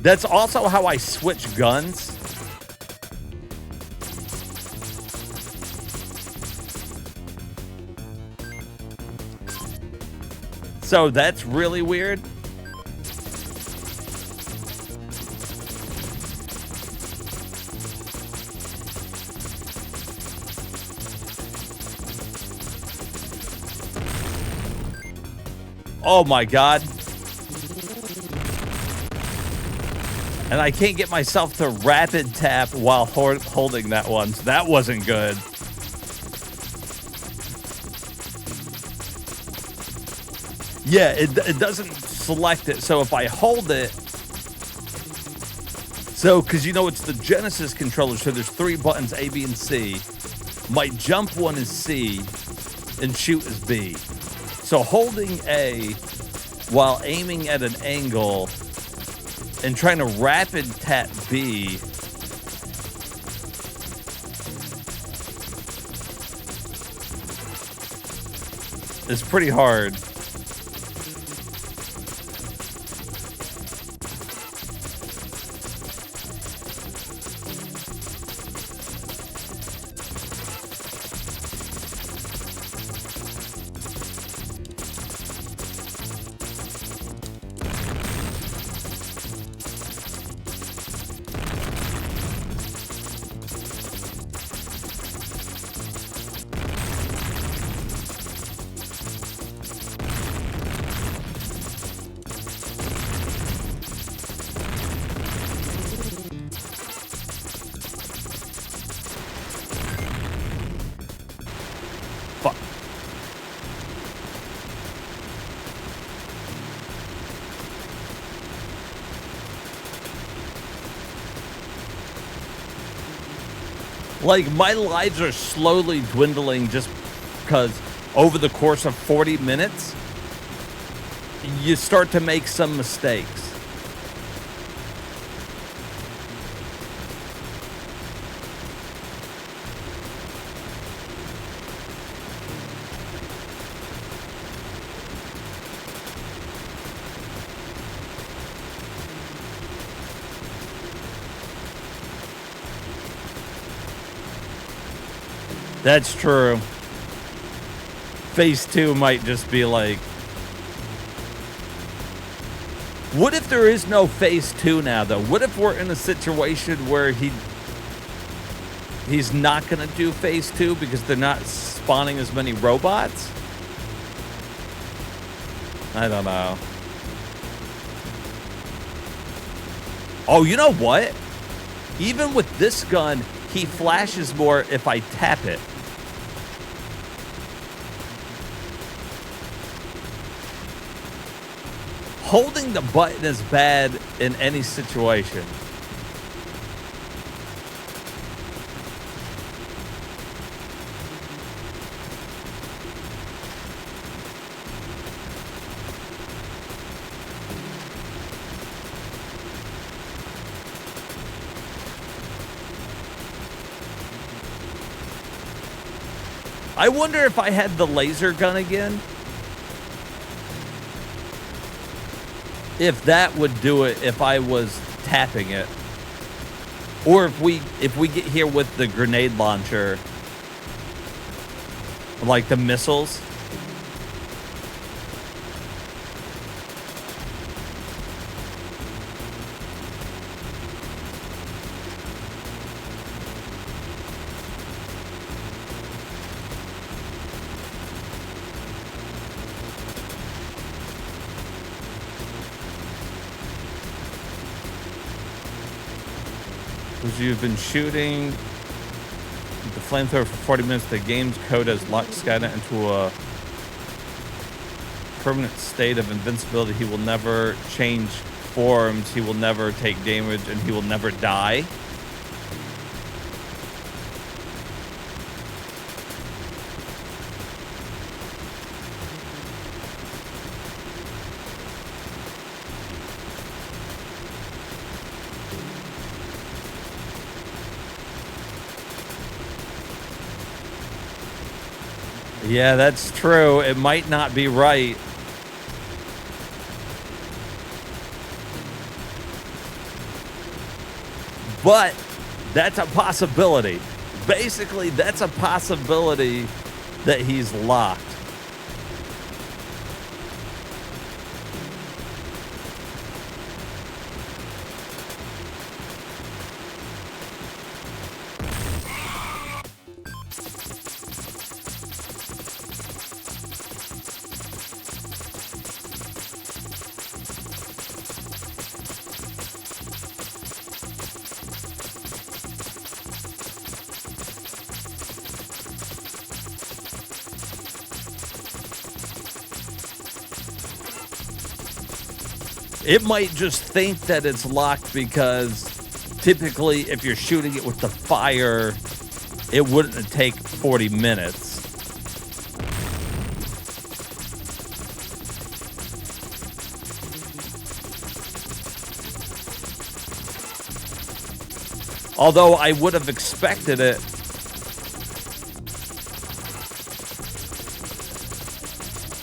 That's also how I switch guns. So that's really weird. Oh my God. And I can't get myself to rapid tap while holding that one. So that wasn't good. Yeah, it doesn't select it. So if I hold it... So, because you know it's the Genesis controller, so there's 3 buttons, A, B, and C. My jump one is C, and shoot is B. So holding A while aiming at an angle... and trying to rapid tap B is pretty hard. Like, my lives are slowly dwindling just because over the course of 40 minutes, you start to make some mistakes. That's true. Phase 2 might just be like... What if there is no Phase 2 now, though? What if we're in a situation where he's not going to do Phase 2 because they're not spawning as many robots? I don't know. Oh, you know what? Even with this gun, he flashes more if I tap it. Holding the button is bad in any situation. I wonder if I had the laser gun again, if that would do it if I was tapping it. Or if we get here with the grenade launcher, like the missiles. You've been shooting the flamethrower for 40 minutes. The game's code has locked Skynet into a permanent state of invincibility. He will never change forms. He will never take damage, and he will never die. Yeah, that's true. It might not be right. But that's a possibility. Basically, that's a possibility that he's locked. It might just think that it's locked because typically if you're shooting it with the fire, it wouldn't take 40 minutes. Although I would have expected it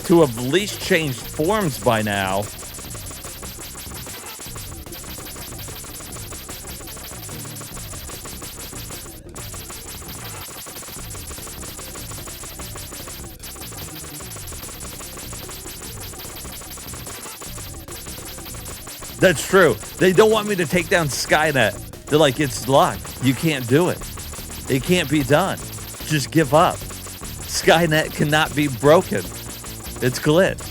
to have at least changed forms by now. That's true. They don't want me to take down Skynet. They're like, it's locked. You can't do it. It can't be done. Just give up. Skynet cannot be broken. It's glitched.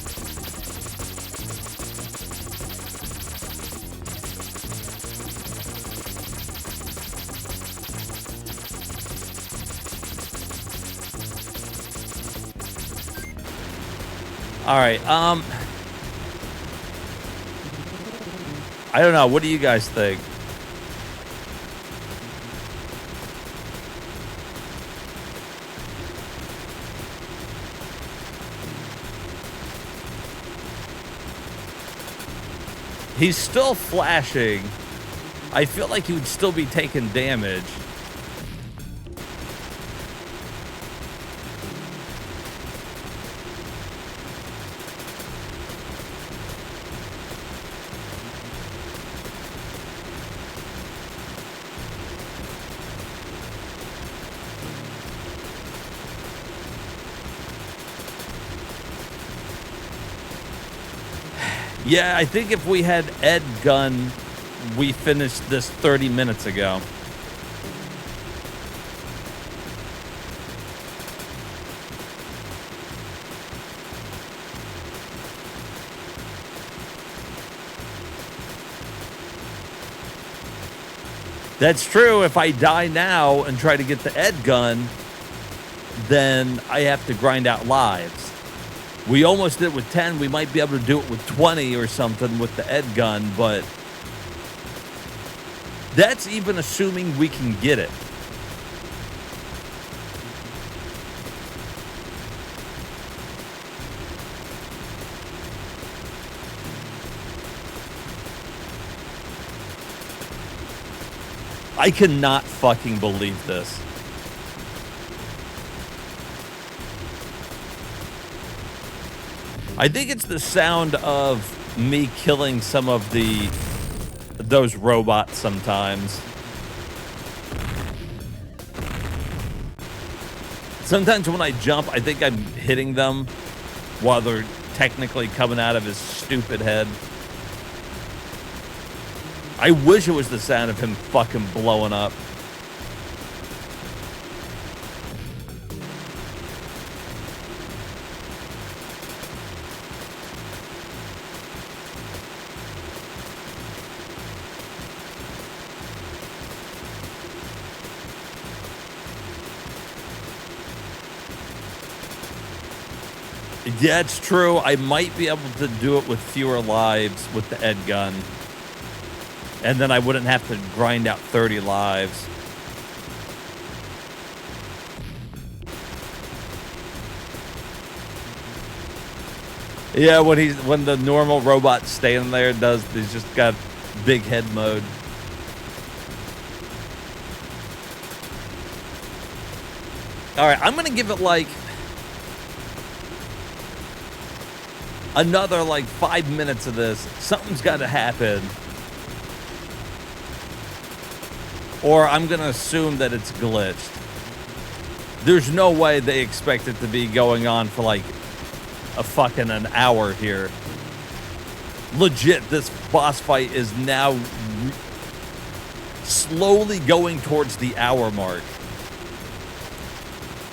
All right. I don't know. What do you guys think? He's still flashing. I feel like he would still be taking damage. Yeah, I think if we had Ed gun, we finished this 30 minutes ago. That's true. If I die now and try to get the Ed gun, then I have to grind out lives. We almost did it with 10. We might be able to do it with 20 or something with the Ed gun, but that's even assuming we can get it. I cannot fucking believe this. I think it's the sound of me killing some of those robots sometimes. Sometimes when I jump, I think I'm hitting them while they're technically coming out of his stupid head. I wish it was the sound of him fucking blowing up. Yeah, it's true. I might be able to do it with fewer lives with the Ed gun. And then I wouldn't have to grind out 30 lives. Yeah, when the normal robot's standing there, he's just got big head mode. All right, I'm gonna give it like another like 5 minutes of this. Something's got to happen. Or I'm going to assume that it's glitched. There's no way they expect it to be going on for like an hour here. Legit, this boss fight is now slowly going towards the hour mark.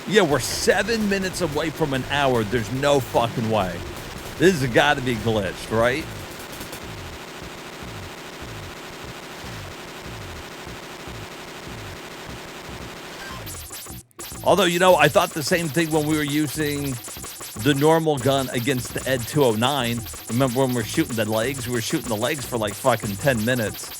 Yeah, we're 7 minutes away from an hour. There's no fucking way. This has got to be glitched, right? Although, you know, I thought the same thing when we were using the normal gun against the Ed 209. Remember when we were shooting the legs? We were shooting the legs for like fucking 10 minutes.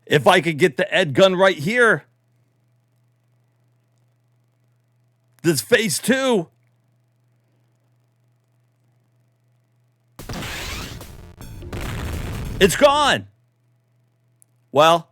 If I could get the Ed gun right here. This phase 2. It's gone. Well.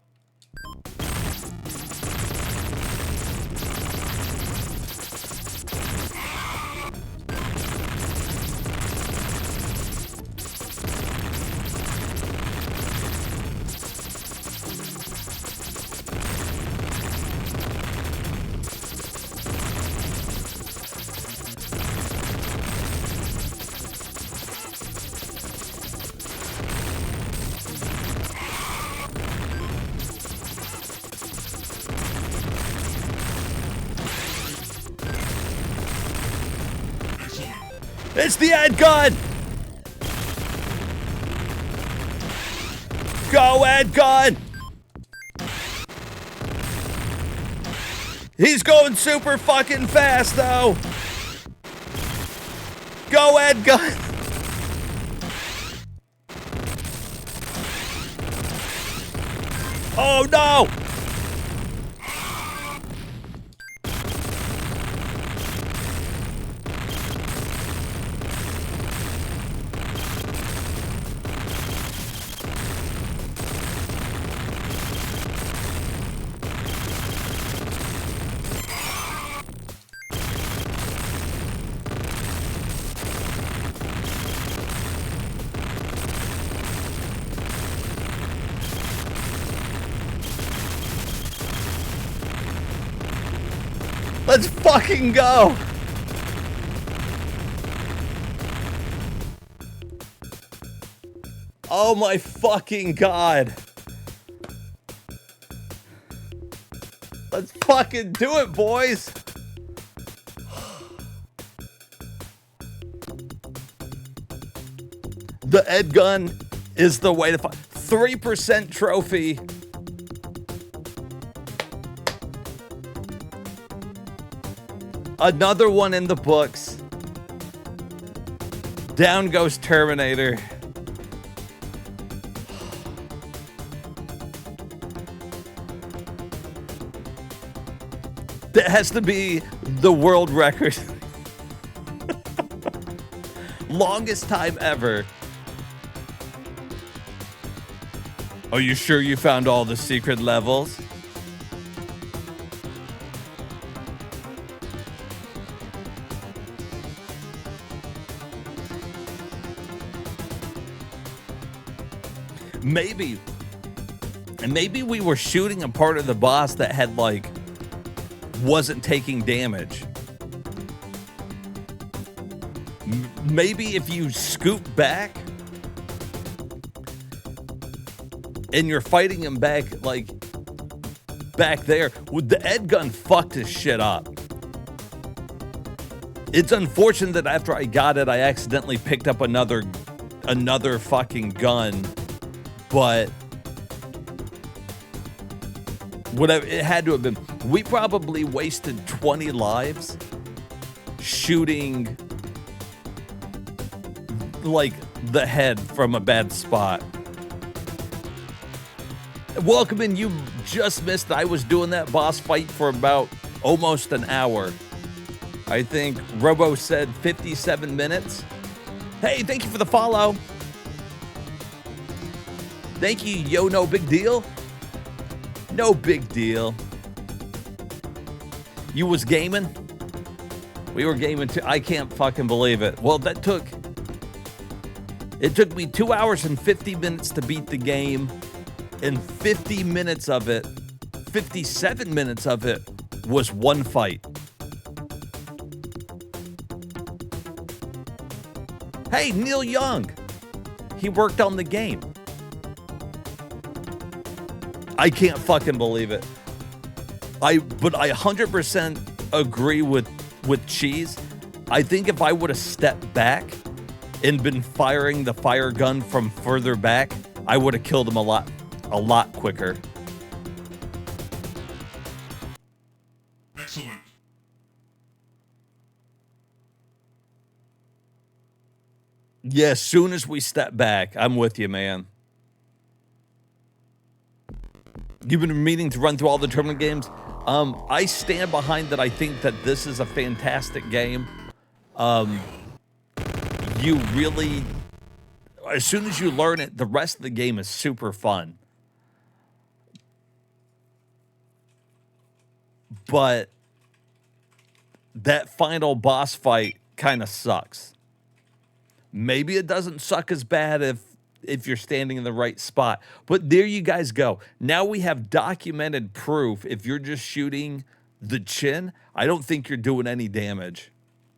It's the Ed gun! Go, Ed gun! He's going super fucking fast, though. Go, Ed gun! Oh, no! Let's fucking go! Oh my fucking god. Let's fucking do it, boys! The Ed gun is the way to 3% trophy. Another one in the books. Down goes Terminator. That has to be the world record. Longest time ever. Are you sure you found all the secret levels? Maybe. And maybe we were shooting a part of the boss that had, like, wasn't taking damage. Maybe if you scoop back and you're fighting him back, like, back there, with the Ed gun fucked his shit up. It's unfortunate that after I got it, I accidentally picked up another fucking gun. But whatever, it had to have been. We probably wasted 20 lives shooting like the head from a bad spot. Welcome in, you just missed. I was doing that boss fight for about almost an hour. I think Robo said 57 minutes. Hey, thank you for the follow. Thank you, yo, no big deal. No big deal. You was gaming? We were gaming too. I can't fucking believe it. Well, it took me 2 hours and 50 minutes to beat the game, and 50 minutes of it, 57 minutes of it was one fight. Hey, Neil Young. He worked on the game. I can't fucking believe it. But I 100% agree with Cheese. I think if I would have stepped back and been firing the fire gun from further back, I would have killed him a lot quicker. Excellent. Yeah, as soon as we step back, I'm with you, man. You've been meaning to run through all the tournament games. I stand behind that. I think that this is a fantastic game. You really, as soon as you learn it, the rest of the game is super fun. But that final boss fight kind of sucks. Maybe it doesn't suck as bad if you're standing in the right spot. But there you guys go. Now we have documented proof. If you're just shooting the chin, I don't think you're doing any damage.